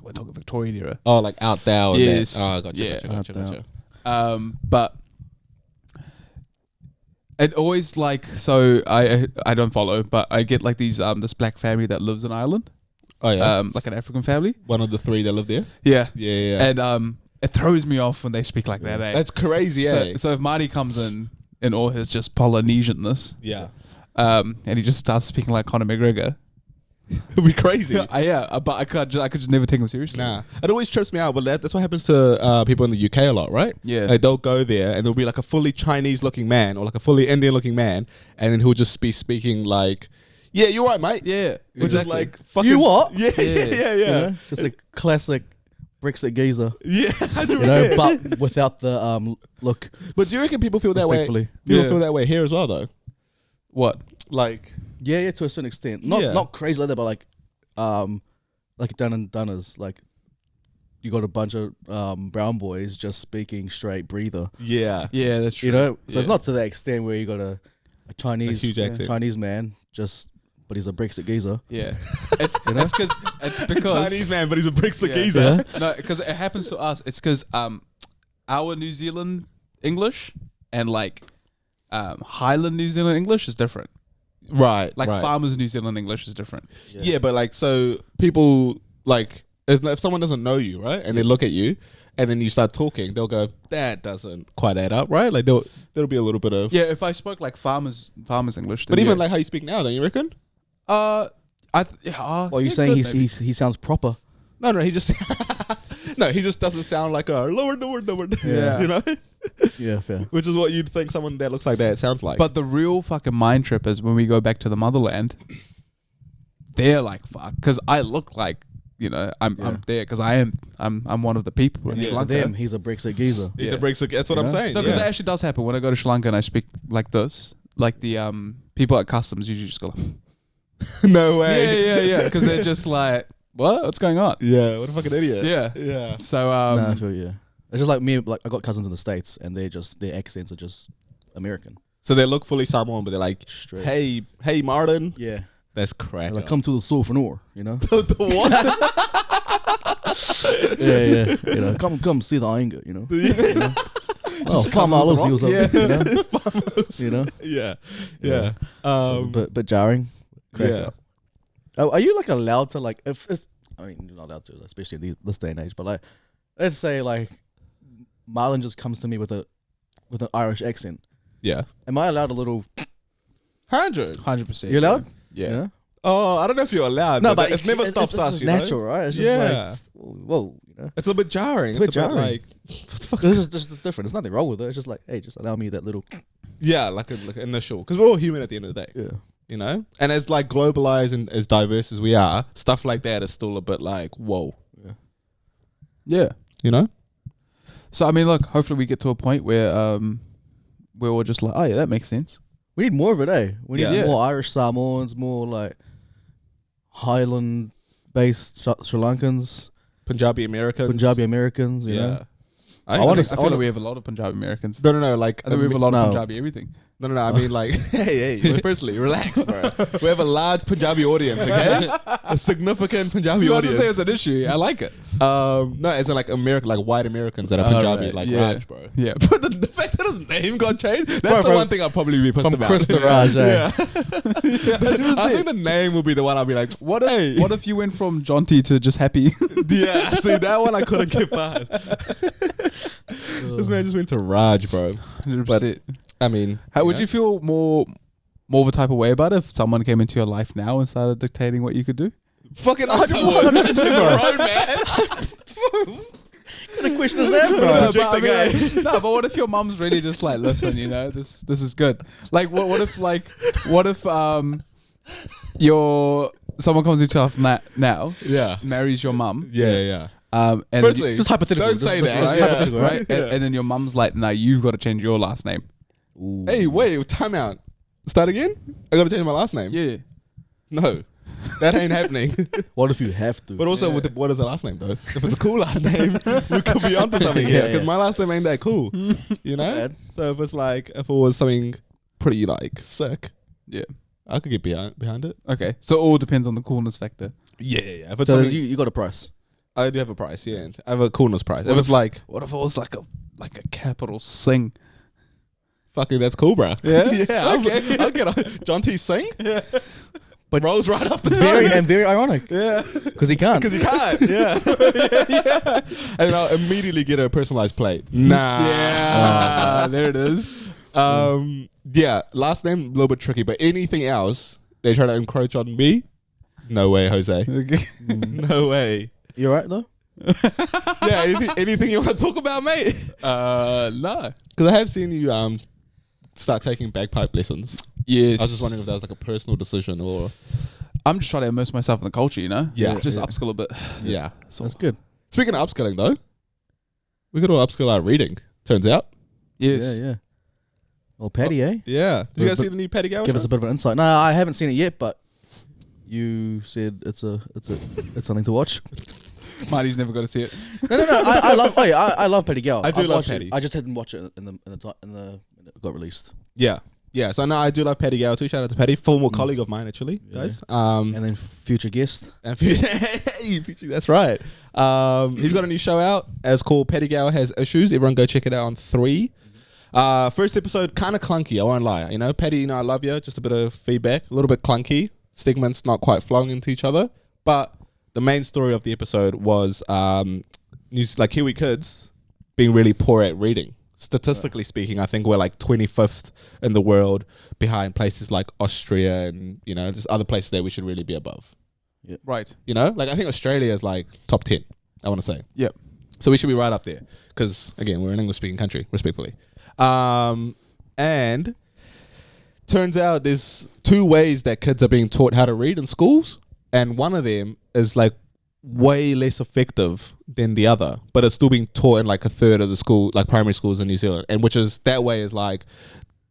we're talking Victorian era. Oh, like out there. and Yes. that. Oh, gotcha, Yeah. gotcha, Out gotcha. But it always like so I don't follow, but I get like these this black family that lives in Ireland, Oh, yeah. like an African family. One of the three that live there? Yeah, Yeah, yeah. and it throws me off when they speak like that. Eh? That's crazy, eh? So if Marty comes in all his just Polynesianness, yeah. and he just starts speaking like Conor McGregor. It'd be crazy. But I could just never take him seriously. Nah, it always trips me out, but that's what happens to people in the UK a lot, right? Yeah. Like, they'll go there and there'll be like a fully Chinese-looking man or like a fully Indian-looking man, and then he'll just be speaking like, "Yeah, you're right, mate." Yeah, Which exactly. is like fucking. You what? Yeah, yeah, Yeah. yeah, you yeah. know? Just a classic Brexit geezer. Yeah, 100%. You know, but without the look. But do you reckon people feel that way? Respectfully. People Yeah. feel that way here as well, though. What? Like, Yeah, to a certain extent. Not Yeah. not crazy like that, but like done and doners. Like you got a bunch of brown boys just speaking straight breather. yeah, Yeah, that's true. You know? So it's Yeah. not to that extent where you got a Chinese huge accent. Chinese man just but he's a Brexit geezer. Yeah, it's You know? it's because Chinese man, but he's a Brexit Yeah. geezer. Yeah. no, because it happens to us. It's because our New Zealand English and like Highland New Zealand English is different. Right, Like right. farmers New Zealand English is different. Yeah, but like, so people like, if someone doesn't know you, right, and they look at you, and then you start talking, they'll go, "That doesn't quite add up," right? Like, there'll be a little bit of. Yeah, if I spoke like farmers English, But then even yeah. like how you speak now, don't you reckon? Well, you're saying he sounds proper. No, he just. No, he just doesn't sound like a lower. Yeah. You know, Yeah, fair. which is what you'd think someone that looks like that sounds like. But the real fucking mind trip is when we go back to the motherland. They're like fuck, because I look like I'm there because I'm one of the people in Yeah, Sri To Lanka. them, he's a Brexit geezer. he's yeah. a Brexit. That's what You I'm know? saying. No, because yeah. that actually does happen when I go to Sri Lanka and I speak like this. Like the people at customs usually just go like, No way. yeah, because they're just like, what's going on? Yeah, what a fucking idiot. Yeah. Yeah. So Nah, I feel you. It's just like me. Like I got cousins in the States, and their accents are just American. So they look fully Samoan, but they're like, Straight. hey, Martin. Yeah. That's crack. Like come to the soul for Noor, you know. the what? Yeah. You know, come see the anger, you know. You know? Oh, $5 or something, Yeah. you know. Yeah. So, but jarring. Crack Yeah. up. Are you like allowed to like if it's? I mean, you're not allowed to, especially this day and age. But like, let's say like Marlon just comes to me with an Irish accent. Yeah. Am I allowed a little? 100%. You allowed? Yeah. You know? Oh, I don't know if you're allowed. No, but but it never stops it's us. just You know? natural, right? It's just Yeah. like, whoa, you know. It's a bit jarring. It's a bit jarring. like, what the fuck? This is just different. There's nothing wrong with it. It's just like, hey, just allow me that little. Yeah, like an initial, because we're all human at the end of the day. Yeah. You know, and as like globalized and as diverse as we are, stuff like that is still a bit like whoa. Yeah. You know. So I mean, look, hopefully we get to a point where we're just like, oh yeah, that makes sense. We need more of it, eh? We need Yeah. more Irish Samoans, more like Highland-based Sri Lankans, Punjabi Americans. Punjabi Americans. You Yeah. know? I wanna- feel like we have a lot of Punjabi Americans. No. Like I think we have a lot No. of Punjabi everything. No. I mean, like, hey. Firstly, relax, bro. We have a large Punjabi audience, okay? A significant Punjabi You have to audience. say it's an issue. I like it. No, as in like American, like white Americans that are Punjabi, right, like yeah. Raj, bro. Yeah. But the fact that his name got changed, that's Bro, the from- one thing I'll probably be pissed From about. Chris to Raj, eh? Yeah. I think the name will be the one I'll be like, What if you went from Jonty to just happy? yeah, see, that one I couldn't get past. This man just went to Raj, bro. 100%. I mean, How would you feel more of a type of way about it if someone came into your life now and started dictating what you could do? fucking I would. Bro, man. What kind of question is that, No, bro? Reject but, the I mean, guy. no, but what if your mum's really just like, listen, you know, this is good. Like, what if someone comes into your life now, Yeah. marries your mum, Yeah. and Firstly, Just hypothetical. don't say that. This is Yeah. hypothetical, right, right? and then your mum's like, no, you've got to change your last name. Hey, wait, time out. Start again? I gotta change my last name. Yeah. No. That ain't happening. What if you have to? But also, what is the last name though? If it's a cool last name, we could be onto something here. Yeah, Because yeah. my last name ain't that cool, you know. Bad. So if it was something pretty like sick, Yeah. I could get behind it. Okay. So it all depends on the coolness factor. Yeah. If it's So something, you got a price. I do have a price. Yeah, I have a coolness price. If What it's like What if it was like a capital Singh? fucking, that's cool, bro. Yeah? yeah. Okay. I'll get on. John T. Singh. Yeah. But Rolls right up the very ironic Yeah. because he can't. because he can't. Yeah. And I'll immediately get a personalized plate. Nah. Yeah. There it is. Yeah, last name a little bit tricky, but anything else they try to encroach on me, no way, Jose. Okay. No way. You alright though? Yeah, anything you want to talk about, mate? No. Because I have seen you start taking bagpipe lessons. Yes. I was just wondering if that was like a personal decision or I'm just trying to immerse myself in the culture, you know? Yeah. Just Yeah. upskill a bit. yeah. So That's good. Speaking of upskilling though, we got to upskill our reading. Turns out. yes. Yeah. Well, Paddy, eh? Yeah. Did you guys But- see the new Paddy Gower Give show? us a bit of an insight. No, I haven't seen it yet, but you said it's something to watch. Marty's never got to see it. No. I love Paddy Gower. I do I've love watched it. Paddy. I just didn't watch it in the when it got released. Yeah. Yeah. So no, I do love Paddy Gower too. Shout out to Paddy, former colleague of mine actually, Yeah. guys. And then future guest. And Future, that's right. He's got a new show out. It's called Paddy Gower Has Issues. Everyone go check it out on 3. First episode, kind of clunky, I won't lie. You know, Paddy, you know, I love you. Just a bit of feedback. A little bit clunky. Segments not quite flowing into each other. But the main story of the episode was news, like Kiwi kids being really poor at reading. Statistically speaking, I think we're like 25th in the world behind places like Austria and, you know, just other places that we should really be above. Right. You know, like I think Australia is like top 10, I want to say. Yep. So we should be right up there because, again, we're an English-speaking country, respectfully. And turns out there's 2 ways that kids are being taught how to read in schools. And one of them is like way less effective than the other, but it's still being taught in like a third of the school, like primary schools in New Zealand. And which is, that way is like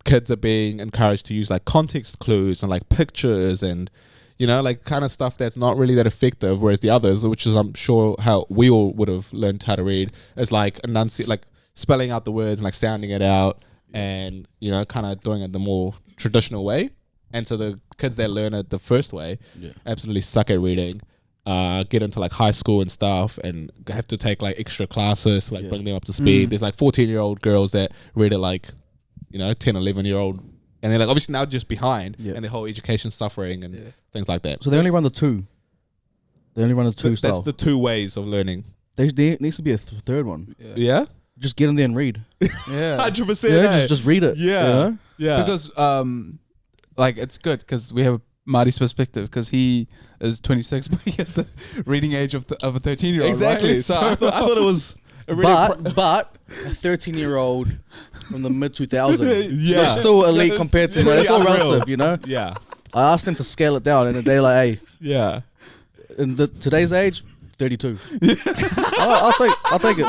kids are being encouraged to use like context clues and like pictures and, you know, like kind of stuff that's not really that effective. Whereas the others, which is I'm sure how we all would have learned how to read, is like like spelling out the words and like sounding it out and, you know, kind of doing it the more traditional way. And so the kids that learn it the first way absolutely suck at reading, get into like high school and stuff and have to take like extra classes to like bring them up to speed. There's like 14-year-old girls that read it like, you know, 10, 11-year-old and they're like obviously now just behind, Yeah. and the whole education suffering and things like that. So they only run the two. They only run the two style. That's the two ways of learning. There needs to be a third one. Yeah, Just get in there and read. Yeah. 100%. Yeah, just read it. Yeah. You know? Yeah, Because like it's good because we have Marty's perspective because he is 26 but he has the reading age of a 13-year-old. exactly. Right? So I thought it was a really But a 13-year-old from the mid 2000s, Yeah. still elite compared to Pretty it's all unreal. relative, you know. yeah, I asked them to scale it down, and they're like, "Hey, yeah. in today's age, 32." I'll take it.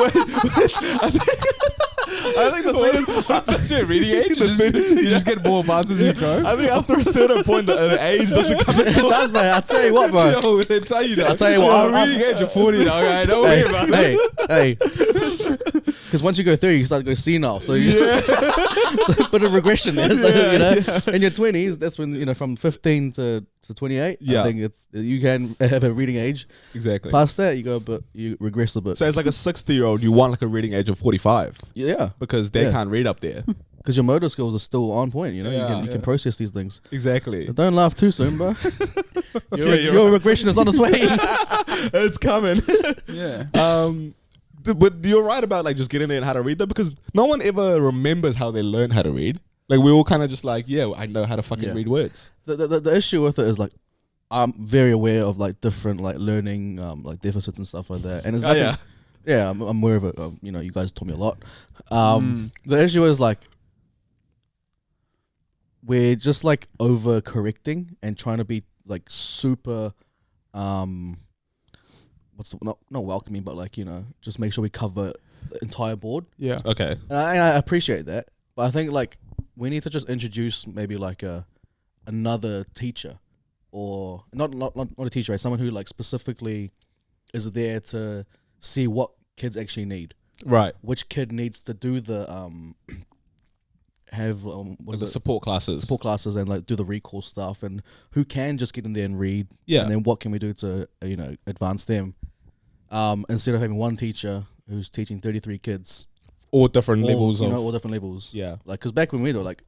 I think the thing is, that's your reading age. You just get more advanced as you go. I think after a certain point, the age doesn't come It does, man. I tell you what, bro. Yo, they tell you that. I tell you what, I'm reading age of 40 now. Okay, don't worry about it. Hey. Because once you go 30, you start to go senile. So you so a bit of regression there. So, you know, in your 20s, that's when, you know, from 15 to 28, Yeah. I think you can have a reading age. Exactly. Past that, you regress a bit. So as like a 60-year-old, you want like a reading age of 45 Yeah. because they Yeah. can't read up there. Because your motor skills are still on point, you know. Yeah. You can process these things. Exactly. But don't laugh too soon, bro. Yeah, you're your right. regression is on its way. It's coming. Yeah. But you're right about like just getting there and how to read them because no one ever remembers how they learn how to read. Like we all kind of just like, yeah, I know how to fucking Yeah. read words. The issue with it is like, I'm very aware of like different like learning like deficits and stuff like that, and it's nothing. yeah. Yeah, I'm aware of it. You know, you guys taught me a lot. The issue is like we're just like over correcting and trying to be like super, not welcoming, but like, you know, just make sure we cover the entire board. Yeah. Okay. And I appreciate that, but I think like we need to just introduce maybe like another teacher, or not a teacher, right? Someone who like specifically is there to see what kids actually need. Right. Which kid needs to do the have what is The it? support classes. Support classes, and like do the recall stuff, and who can just get in there and read. Yeah. And then what can we do to you know, advance them? Instead of having one teacher who's teaching 33 kids, All different levels you of. know, all different levels. Yeah. Like, because back when we were like,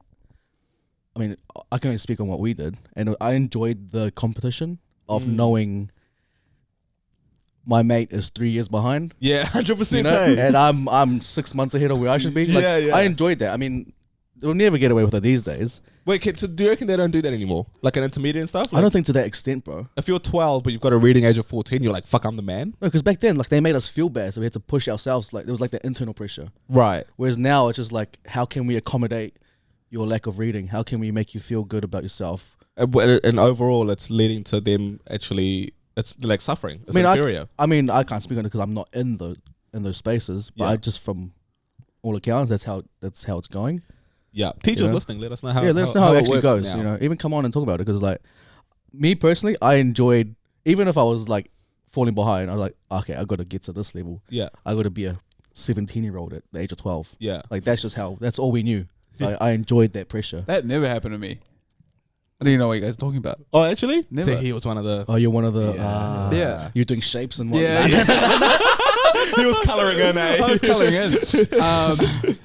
I mean, I can only speak on what we did, and I enjoyed the competition of knowing my mate is 3 years behind, Yeah, 100%. you know, and I'm 6 months ahead of where I should be. Like, Yeah, yeah. I enjoyed that. I mean, we'll never get away with it these days. Wait, so do you reckon they don't do that anymore? Like an intermediate and stuff? I Like, don't think to that extent, bro. if you're 12 but you've got a reading age of 14, you're like, fuck, I'm the man. No, because back then, like, they made us feel bad, so we had to push ourselves. Like, there was like that internal pressure. Right. Whereas now it's just like, how can we accommodate your lack of reading? How can we make you feel good about yourself? And overall, it's leading to them actually, it's like suffering. It's inferior. I can't speak on it because I'm not in those spaces. But Yeah. I just, from all accounts, that's how it's going. Yeah. Teachers know? listening, let us know how Let us know how it actually works goes. now. You know, even come on and talk about it, because like me personally, I enjoyed, even if I was like falling behind, I was like, okay, I got to get to this level. Yeah. I got to be a 17-year-old at the age of 12. Yeah. Like that's all we knew. So I enjoyed that pressure. That never happened to me. I don't even know what you guys are talking about. Oh, actually? Never. He was one of the... Oh, you're one of the Yeah. you're doing shapes and what? Yeah. He was colouring in, eh? I was coloring in.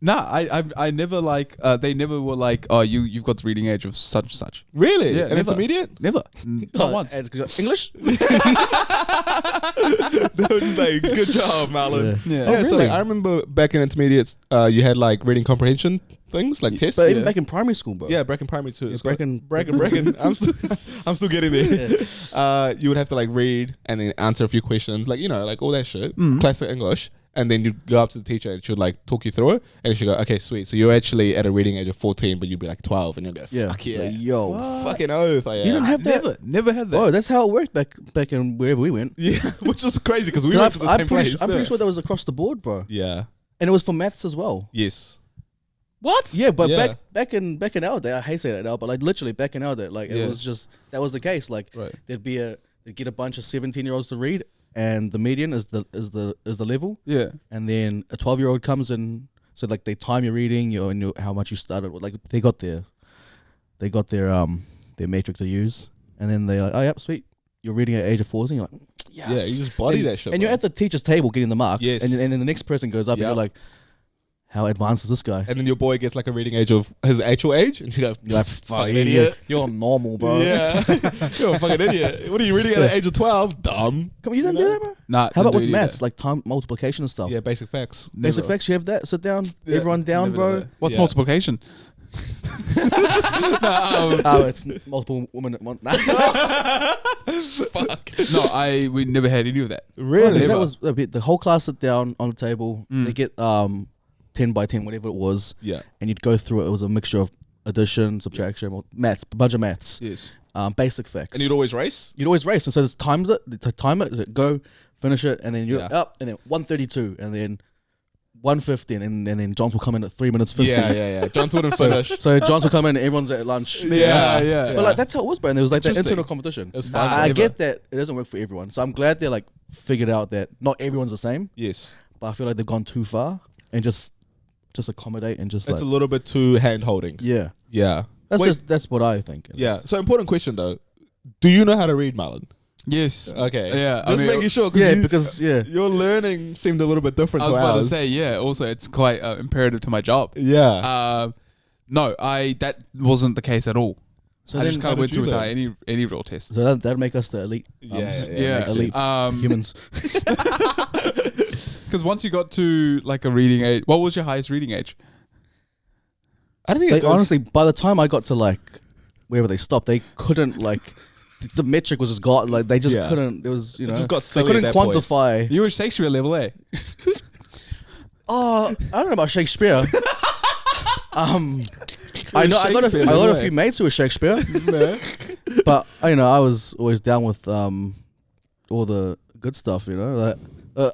I never like. They never were like, oh, you've got the reading age of such and such. Really? Yeah, An never. intermediate? Never. Not once. English? They were just like, good job, Marlon. Yeah. Yeah, Oh, so really? like, I remember back in intermediates, you had like reading comprehension things, like tests. But even back in primary school, bro. Yeah, Bracken primary too. It's got- Bracken- Bracken. I'm still getting there. You would have to like read and then answer a few questions, like, you know, like all that shit, classic English. And then you'd go up to the teacher and she'd like talk you through it. And she'd go, okay, sweet. So you're actually at a reading age of 14, but you'd be like 12. And you'll go, Yeah. fuck yeah. Like, yo. Fucking oath. Like, You didn't have that? Never had that. Oh, that's how it worked back in wherever we went. Yeah, which is crazy because we went to the same place. I'm pretty sure that was across the board, bro. Yeah. And it was for maths as well. Yes. What? Yeah, but Yeah. back in our day, I hate saying that now, but like literally back in our day, like Yeah. it was just that was the case. Like Right. they'd get a bunch of 17-year-olds to read, and the median is the level, Yeah. and then a 12-year-old comes in, so like they time your reading, and how much you started. Like they got their matrix to use, and then they're like, oh yep, sweet, you're reading at the age of 14. You're like, yes. Yeah, you just body and, that shit. and you're bro. at the teacher's table getting the marks, Yes. and then the next person goes up, and Yep. you're like, how advanced is this guy? And then your boy gets like a reading age of his actual age, and you go, You're like, fucking idiot. You're normal, bro. Yeah, you're a fucking idiot. What are you reading at the age of 12? Dumb. Come on, you don't do that, bro? Nah, How about didn't with do maths, that. like time multiplication and stuff? Yeah, basic facts. Basic Never. facts, you have that? Sit down, Yeah, everyone down, never done bro. that. What's Yeah. multiplication? Oh, it's multiple women at once. Nah. Fuck. No, we never had any of that. Really? That Never. was a bit, the whole class sit down on the table. Mm. They get 10 by 10, whatever it was, Yeah. and you'd go through it. It was a mixture of addition, subtraction, math, a bunch of maths, Yes. basic facts. And you'd always race? You'd always race, and so there's times it, time it, go, finish it, and then you're Yeah. up, and then 132, and then 115, and then Jonts will come in at 3 minutes 50. Yeah. Johnson wouldn't finish. So Jonts will come in, and everyone's at lunch. Yeah. But like that's how it was, bro. And there was like that Interesting. internal competition. It's fun. I get that it doesn't work for everyone, so I'm glad they like figured out that not everyone's the same. Yes. But I feel like they've gone too far and just accommodate and just It's like a little bit too hand holding. yeah. Yeah. That's what I think. Yeah. So important question though. Do you know how to read, Marlon? Yes. Okay. Yeah, I Just mean, making sure. Yeah, you- because yeah. your learning seemed a little bit different I was to about to ours. say, yeah. Also, it's quite imperative to my job. Yeah. No, that wasn't the case at all. So I then just how kind of went did you through without learn? any real tests. so that'd make us the elite. yeah, makes elite sense. humans. Because once you got to like a reading age, what was your highest reading age? I don't think They it goes, honestly, by the time I got to like wherever they stopped, they couldn't like. The metric was just got like they just Yeah. couldn't. It was It just got they silly couldn't at that point. quantify. You were Shakespeare level, eh? Oh, I don't know about Shakespeare. I know I got Shakespeare, a no way. few mates who were Shakespeare, but I was always down with all the good stuff. Like,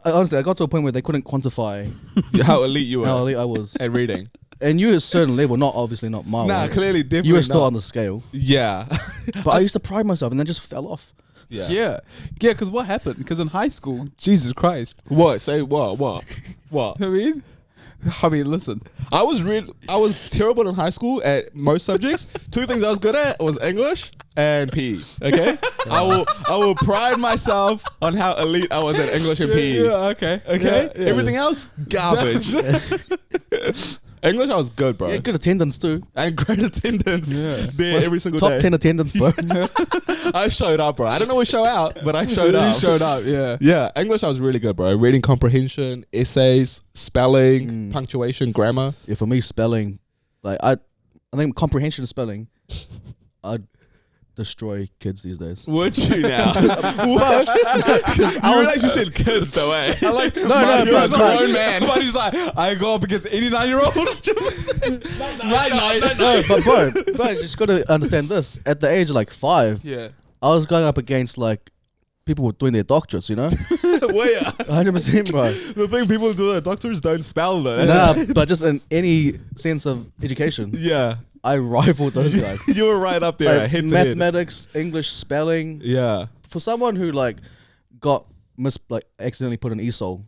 honestly, I got to a point where they couldn't quantify how elite you were how elite I was, at reading. and you at a certain level, not obviously not mine. Nah, clearly, definitely. you were still not. on the scale, Yeah. but I used to pride myself, and then just fell off. Yeah. Yeah. Because what happened? Because in high school, Jesus Christ. What? Say what? What? I mean, listen. I was terrible in high school at most subjects. Two things I was good at was English and PE. Okay, I will pride myself on how elite I was at English and PE. okay. Okay, Yeah, yeah. everything else garbage. English I was good, bro. Yeah, good attendance too. And great attendance Yeah. there every single Top day. 10 attendance, bro. I showed up, bro. I don't always show out, but I showed up. You showed up, yeah. Yeah, English I was really good, bro. Reading comprehension, essays, spelling, punctuation, grammar. Yeah, for me, spelling, like I think comprehension of spelling, I'd destroy kids these days. Would you now? Because I was actually said kids though, eh? I like no, you're but- a but- grown man. But he's like, I go up against 89-year-old. no, but bro, you just got to understand this. At the age of like 5, Yeah. I was going up against like people were doing their doctorates, you know, Wait, 100%, bro. the thing people do at doctors don't spell though. Nah, but just in any sense of education, Yeah, I rivaled those guys. you were right up there, Like, head to head. mathematics, English, spelling. Yeah, For someone who like got accidentally put an ESOL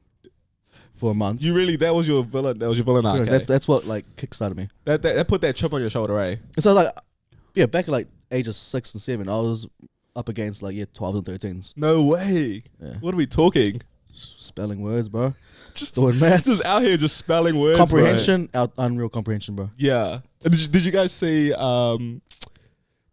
for a month. you really that was your villain. That was your villain arc. Yeah, that's what like kickstarted me. That put that chip on your shoulder, eh? And so like, yeah, back at like ages 6 and 7, I was up against like 12s and 13s. No way. Yeah. What are we talking? Spelling words, bro. Just doing maths. Just out here just spelling words. Comprehension, unreal comprehension, bro. Bro. Yeah. Did you guys see the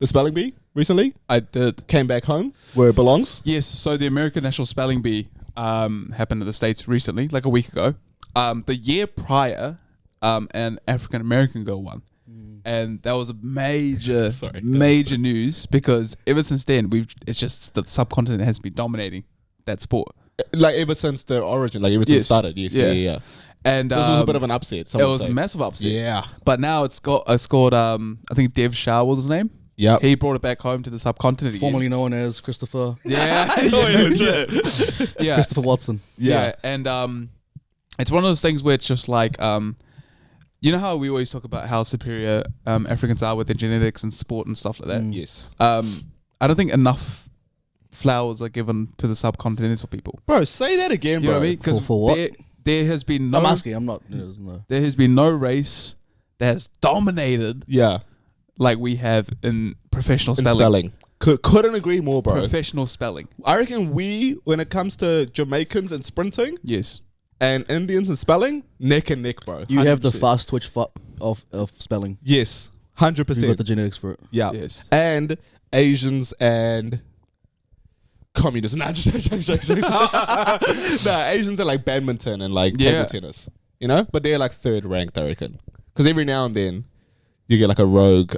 spelling bee recently? I did. Came back home where it belongs. Yes, so the American National Spelling Bee happened in the States recently, like a week ago. The year prior, an African American girl won. And that was a major, major news because ever since then, it's just the subcontinent has been dominating that sport. Like ever since the origin, like ever since it Yes. started. Yes, Yeah. yeah. And This was a bit of an upset. it some would was say. a massive upset. Yeah. But now it's scored. I think Dev Shah was his name. Yep. He brought it back home to the subcontinent again. Formerly known as Christopher Yeah, yeah, Christopher Watson. yeah. And it's one of those things where it's just like you know how we always talk about how superior Africans are with their genetics and sport and stuff like that. Yes. I don't think enough flowers are given to the subcontinental people. Bro, say that again, You bro. know what I mean? Because For what? there has been no. I'm asking. I'm not. No. There has been no race that has dominated Yeah. like we have in professional In spelling. spelling. Couldn't agree more, bro. Professional spelling. I reckon when it comes to Jamaicans and sprinting, Yes. And Indians in spelling, neck and neck, bro. You have the 100%. fast twitch of spelling. Yes, You've got 100%. the genetics for it. Yeah. Yes. And Asians and communism. Nah, just. Nah, Asians are like badminton and like table tennis, you know? But they're like third ranked, I reckon. Because every now and then you get like a rogue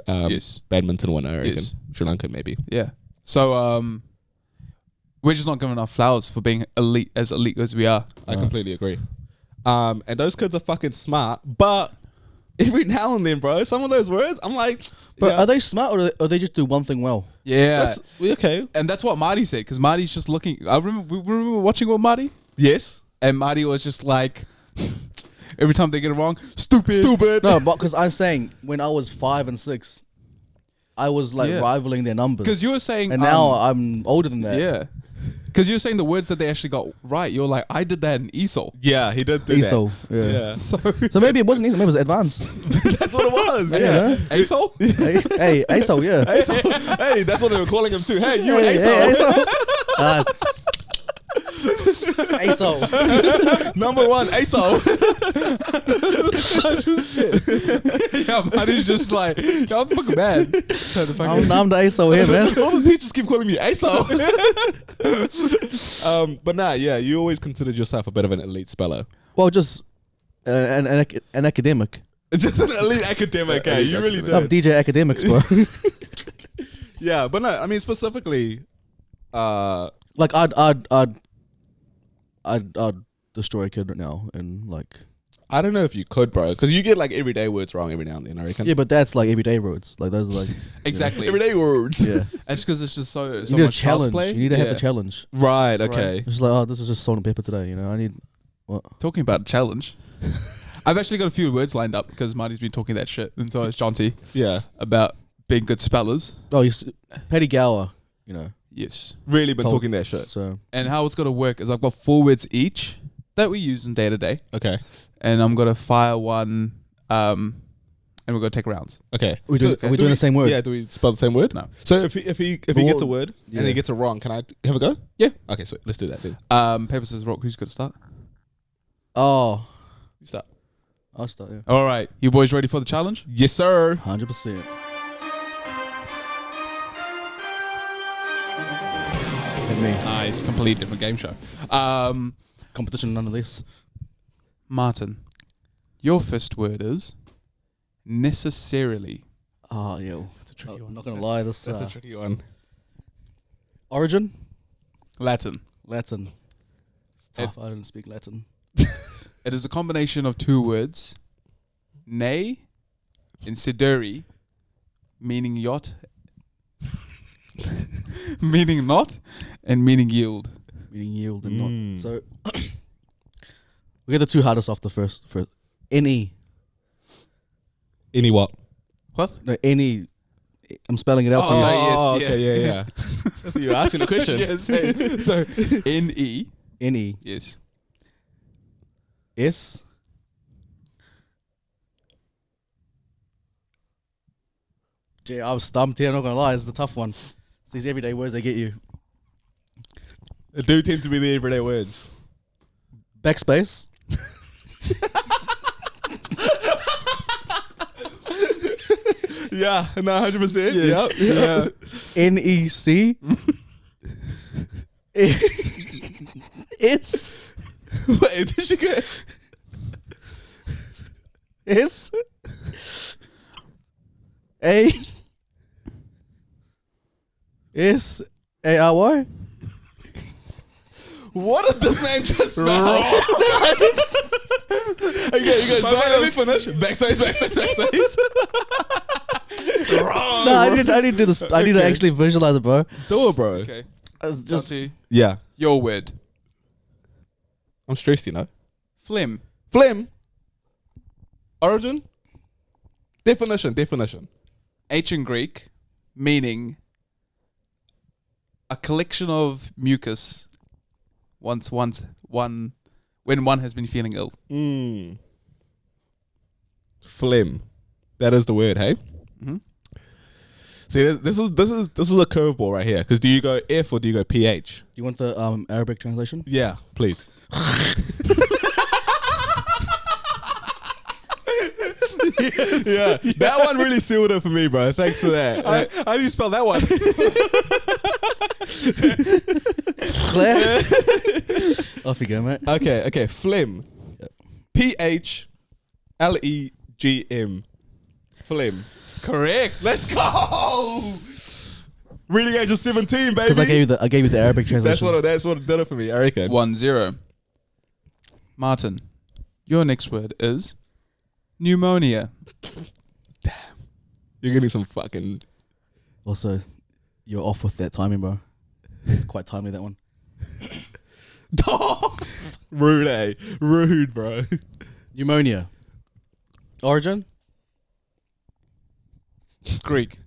badminton winner, I reckon. Yes. Sri Lanka, maybe. Yeah. So we're just not giving enough flowers for being elite as we are. I completely agree. And those kids are fucking smart, but every now and then, bro, some of those words, I'm like, But are they smart or they just do one thing well? Yeah. okay. And that's what Marty said, because Marty's just looking. I remember watching with Marty, Yes. and Marty was just like, every time they get it wrong, stupid. No, but because I'm saying when I was 5 and 6, I was like rivaling their numbers. Because you were saying, and now I'm older than that. yeah. Because you were saying the words that they actually got right. You're like, I did that in ESOL. Yeah, he did do ESOL. that. Yeah. Yeah. So maybe it wasn't ESOL, maybe it was advanced. That's what it was. You Yeah. know? ESOL? hey, ASOL, yeah. ASOL. Hey, that's what they were calling him too. Hey, you Hey, ASOL. ASOL. Number one, ASOL. Yeah, Marty's just like, I'm fucking mad. I'm the ASOL here, man. All the teachers keep calling me ASOL. But nah, yeah, you always considered yourself a bit of an elite speller. Well, just an academic. Just an elite academic, eh? You really I'm did. DJ Academics, bro. Yeah, but no, I mean specifically, Like I'd destroy a kid right now and like. I don't know if you could, bro, because you get like everyday words wrong every now and then, I reckon. Yeah, but that's like everyday words. Like those are like Exactly. Everyday words. yeah. It's because it's just so You need a much child's challenge. play. You need to have the challenge. Right, okay. It's like, oh, this is just salt and pepper today. You know, I need what? Talking about a challenge. I've actually got a few words lined up because Marty's been talking that shit, and so is Jonty Yeah. about being good spellers. Oh, Paddy Gower. You know, Yes. Really been Told- talking that shit. so And how it's going to work is I've got 4 words each that we use in day to day, Okay. and I'm going to fire one, and we're going to take rounds. Okay. are we doing do the same word? Yeah, do we spell the same word? No. So if he gets a word Yeah. and he gets it wrong, can I have a go? Yeah. Okay, sweet. Let's do that then. Paper, scissors, rock. Who's going to start? Oh, You start. I'll start. Yeah. All right. You boys ready for the challenge? Yes, sir. 100%. Hit me. Nice. Completely different game show. Competition nonetheless. Martin, your first word is necessarily. Oh, yo. That's a tricky I'm one. not gonna lie. This That's a tricky one. origin Latin. Latin. It's tough. I didn't speak Latin. It is a combination of 2 words, ne and seduri, meaning yacht, meaning not, and meaning yield. Meaning yield and Mm. not. So we get the 2 hardest off the first. Any. Any what? No, any. I'm spelling it out for you. sorry, yes, okay, yeah. You're asking a question. Yes. So ne. Any. Yes. S. Gee, I was stumped here, I'm not gonna lie, it's the tough one. It's these everyday words they get you. They do tend to be the everyday words. Backspace. Yeah, no, 100%. Yes. Yeah. NEC. S. Wait, did you get? S. A. S. A-R-Y. What did this man just spell? Okay, you guys, let me finish. Backspace. Wrong. No, I didn't do this. I need to actually visualize it, bro. Do it, bro. Okay. Just Jonty, Yeah. your word. I'm stressed, you know. Phlegm. Phlegm. Origin. Definition. Ancient Greek, meaning a collection of mucus when one has been feeling ill. Phlegm. That is the word, hey? Mm-hmm. See, this is a curveball right here. Because do you go F or do you go PH? Do you want the Arabic translation? Yeah, please. Yeah, that one really sealed it for me, bro. Thanks for that. How do you spell that one? Claire. Off you go, mate. Okay. Phlegm. PHLEGM. Phlegm. Correct. Let's go. Reading age of 17, baby. Because I gave you the Arabic translation. That's what did it for me. I reckon. 1-0. Martin, your next word is pneumonia. You're getting some fucking. Also, you're off with that timing, bro. It's quite timely, that one. Rude, eh? Rude, bro. Pneumonia. Origin? Greek.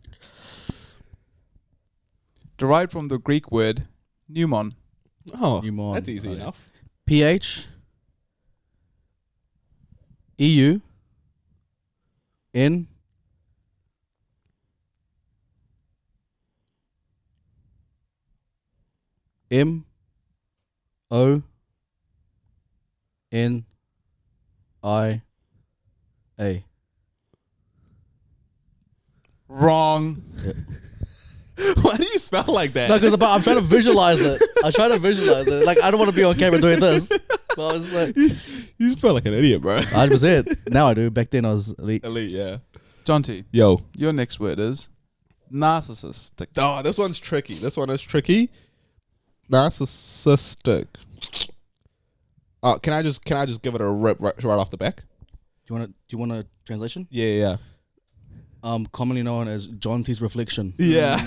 Derived from the Greek word pneumon. Oh, Pneumon. that's easy Okay. enough. PH EU N M O N I A. Wrong. Why do you spell like that? No, because I'm trying to visualize it. Like, I don't want to be on camera doing this. But I was like, you spell like an idiot, bro. 100%. Now I do. Back then I was elite. Elite, yeah. Jonty, Yo. your next word is narcissistic. Oh, this one's tricky. This one is tricky. Narcissistic. Oh, can I just give it a rip right off the back? Do you want a translation? Yeah. Commonly known as Jonty's reflection. Yeah.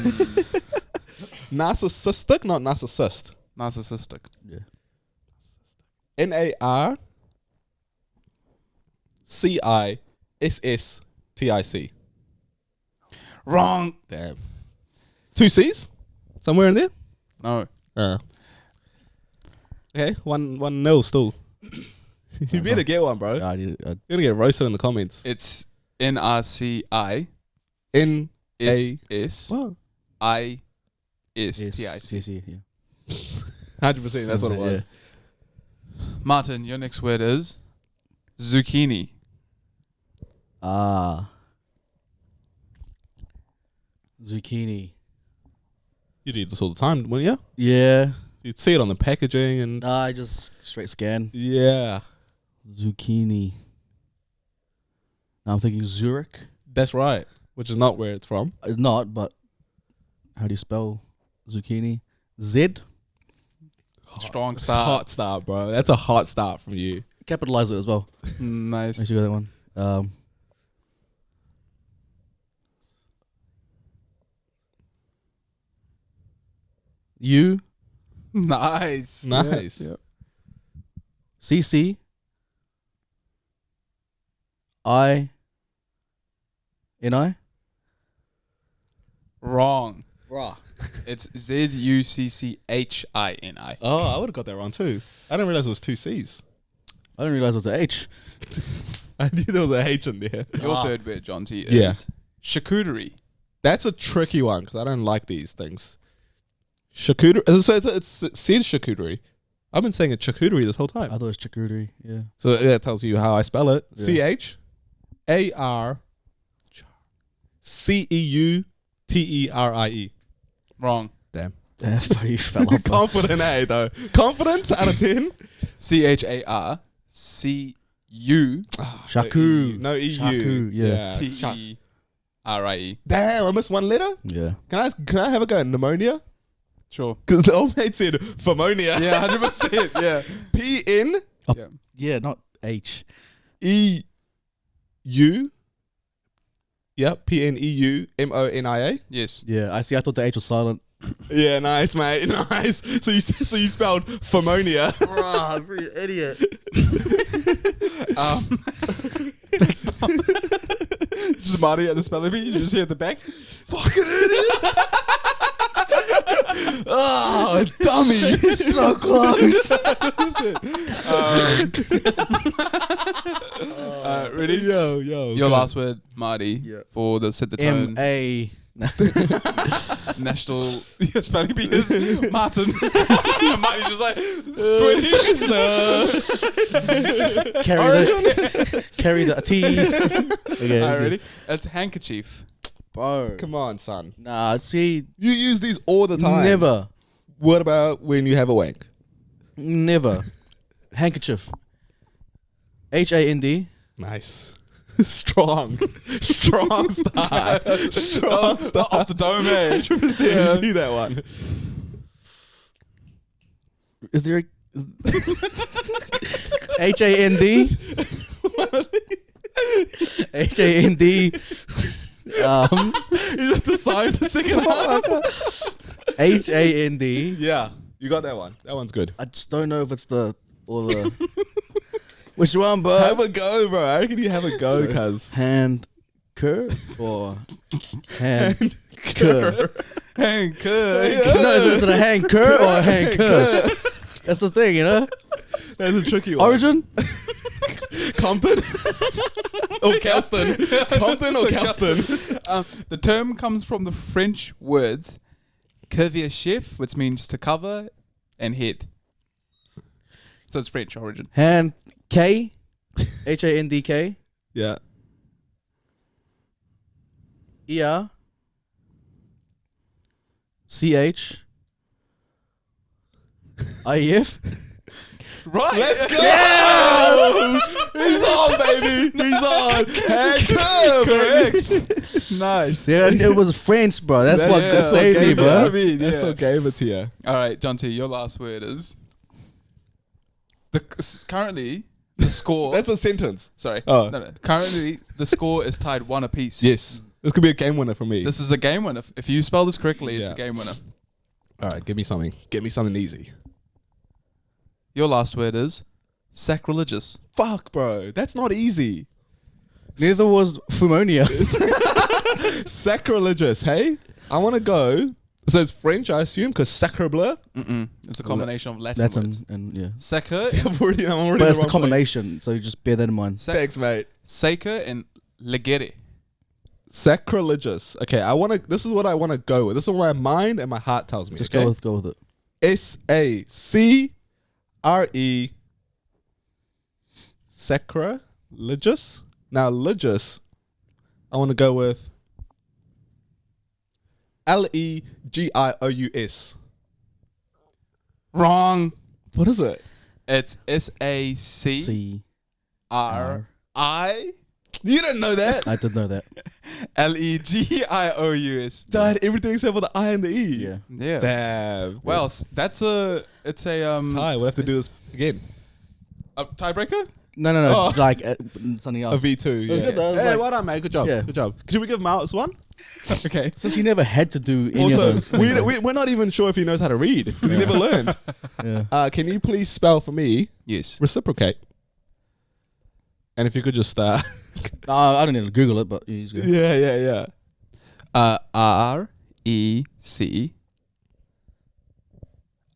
Narcissistic, not narcissist. Narcissistic. Yeah. NARCISSTIC. Wrong. Damn. 2 C's? Somewhere in there? No. Okay, 1-0 still. You better get one, bro. I You're gonna get roasted in the comments. It's NRCISSISTIC. What? 100%, that's what it was. Martin, your next word is zucchini. Zucchini. You do this all the time, wouldn't you? Yeah. You'd see it on the packaging and... I just straight scan. yeah. Zucchini. Now I'm thinking Zurich. That's right. Which is not where it's from. It's not, but how do you spell zucchini? Z? Strong It's a start. hot start, bro. That's a hot start from you. Capitalize it as well. Nice. Make sure you got that one. U Nice. Nice. Yeah. CC I NI. Wrong. Bruh. It's ZUCCHINI. Oh, I would have got that wrong too. I didn't realize it was 2 C's. I didn't realize it was an H. I knew there was a H in there. Your third word, Jonty, is Yeah. charcuterie. That's a tricky one because I don't like these things. Charcuterie. So it says charcuterie. I've been saying it's charcuterie this whole I time. thought it was charcuterie. Yeah. So that tells you how I spell it. Yeah. CHARCEUTERIE. Wrong. Damn. That's why you fell off. Bro. Confident A though. Confidence out of 10. CHARCUTERIE. Shaku. No EU. Shaku, yeah. Damn, I missed one letter. Yeah. Can I have a go at pneumonia? Sure. Because the old mate said pneumonia. Yeah, 100%. Yeah. PNEU. Yeah. Yeah, not H. Yep, PNEUMONIA. Yes. Yeah, I see. I thought the H was silent. Yeah, nice, mate. Nice. So you spelled pneumonia. Bruh, you idiot. Just Marty at the spelling bee. You just hear at the back. Fucking idiot. Oh, dummy. So close. Ready? Yo. Your last word, Marty, Yeah. for the set the tone. M-A. national spelling bee is Martin. Martin's just like Swedish. Carry the T. Okay, Alright, ready? It's handkerchief. bro. Come on, son. Nah, see, You use these all the time. never, What about when you have a wank? never. Handkerchief. HAND. Nice. Strong. Strong start. Strong start. Off the dome, eh? Yeah, I knew that one. Is there HAND? HAND. You have to sign the second half. HAND. Yeah, you got that one. That one's good. I just don't know if it's the or the. Which one, bro? Have a go, bro. I reckon you have a go, cuz. Hand cur or hand cur? Hand cur. No, is it a hand cur or a hand cur? That's the thing, you know. That's a tricky one. Origin? Compton? Or Kelston? Compton or Kelston? The term comes from the French words "couvrir chef," which means to cover, and head. So it's French origin. Hand K, HANDK, Yeah. ER, CH, IEF. Right. Let's go! He's on, baby. He's on. Hand curve. Correct. Nice. Yeah, it was French, bro. That's what saved me, gave it bro. to me. That's what gave it to you. All right, Jonty, your last word is currently the score. That's a sentence. Sorry. Oh. No. Currently, the score is tied 1 apiece. Yes. This could be a game winner for me. This is a game winner. If you spell this correctly, it's Yeah. a game winner. All right, give me something. Give me something easy. Your last word is sacrilegious. Fuck, bro. That's not easy. Neither was Fumonia. Sacrilegious, hey? I want to go. So it's French, I assume, because sacre bleu. It's a combination of Latin That's words. and yeah. Sacre, I'm already But in it's the the wrong combination, so you just bear that in mind. Thanks, mate. Sacre and legere. Sacrilegious. Okay, I want to. This is what I want to go with. This is what my mind and my heart tells me. Just okay? go with it. SACRE. Sacrilegious. Now, legious. I want to go with LEGIOUS. Wrong. What is it? It's SACRI. C. You didn't know that. I did know that. LEGIOUS. Dad, everything except for the I and the E. Yeah. Yeah. Damn. Well, it's a Ty, we'll have to do this again. a tiebreaker. No. Oh. Like something A else. V2. It was Yeah. good though. It was Hey, like- well done, mate. Good job. Yeah. Good job. Should we give Mouse one? Okay. Since you never had to do any Also, of those. things, we're not even sure if he knows how to read because he never learned. yeah. Can you please spell for me Yes. reciprocate? And if you could just I don't need to Google it, but he's good. yeah.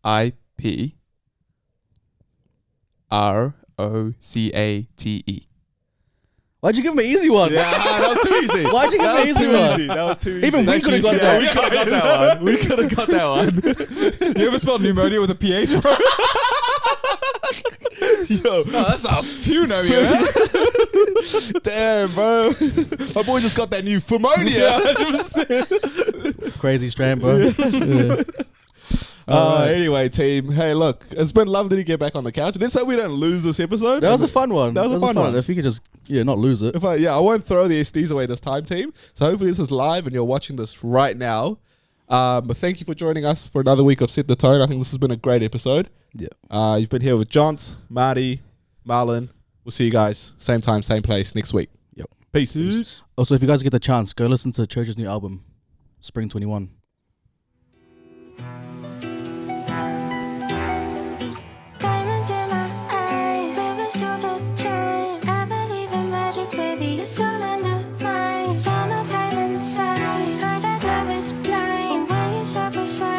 RECIPROCATE. Why'd you give him an easy one? Yeah, that was too easy. Why'd you give me an easy one? That was too easy. Even we could have got Yeah, that. we could have got that one. We could have got that one. You ever spelled pneumonia with a PH, bro? Yo, No, that's a pneumonia. damn, bro. My boy just got that new pneumonia. Crazy strand, bro. Yeah. Anyway, team. Hey, look, it's been lovely to get back on the couch. Let's hope we don't lose this episode. That was a fun one. That was a fun one. If you could just not lose it. I won't throw the SDs away this time, team. So hopefully this is live and you're watching this right now. But thank you for joining us for another week of Set the Tone. I think this has been a great episode. Yeah. You've been here with Jonts, Marty, Marlon. We'll see you guys same time, same place next week. Yep. Peace. Also, if you guys get the chance, go listen to Church's new album, Spring 21.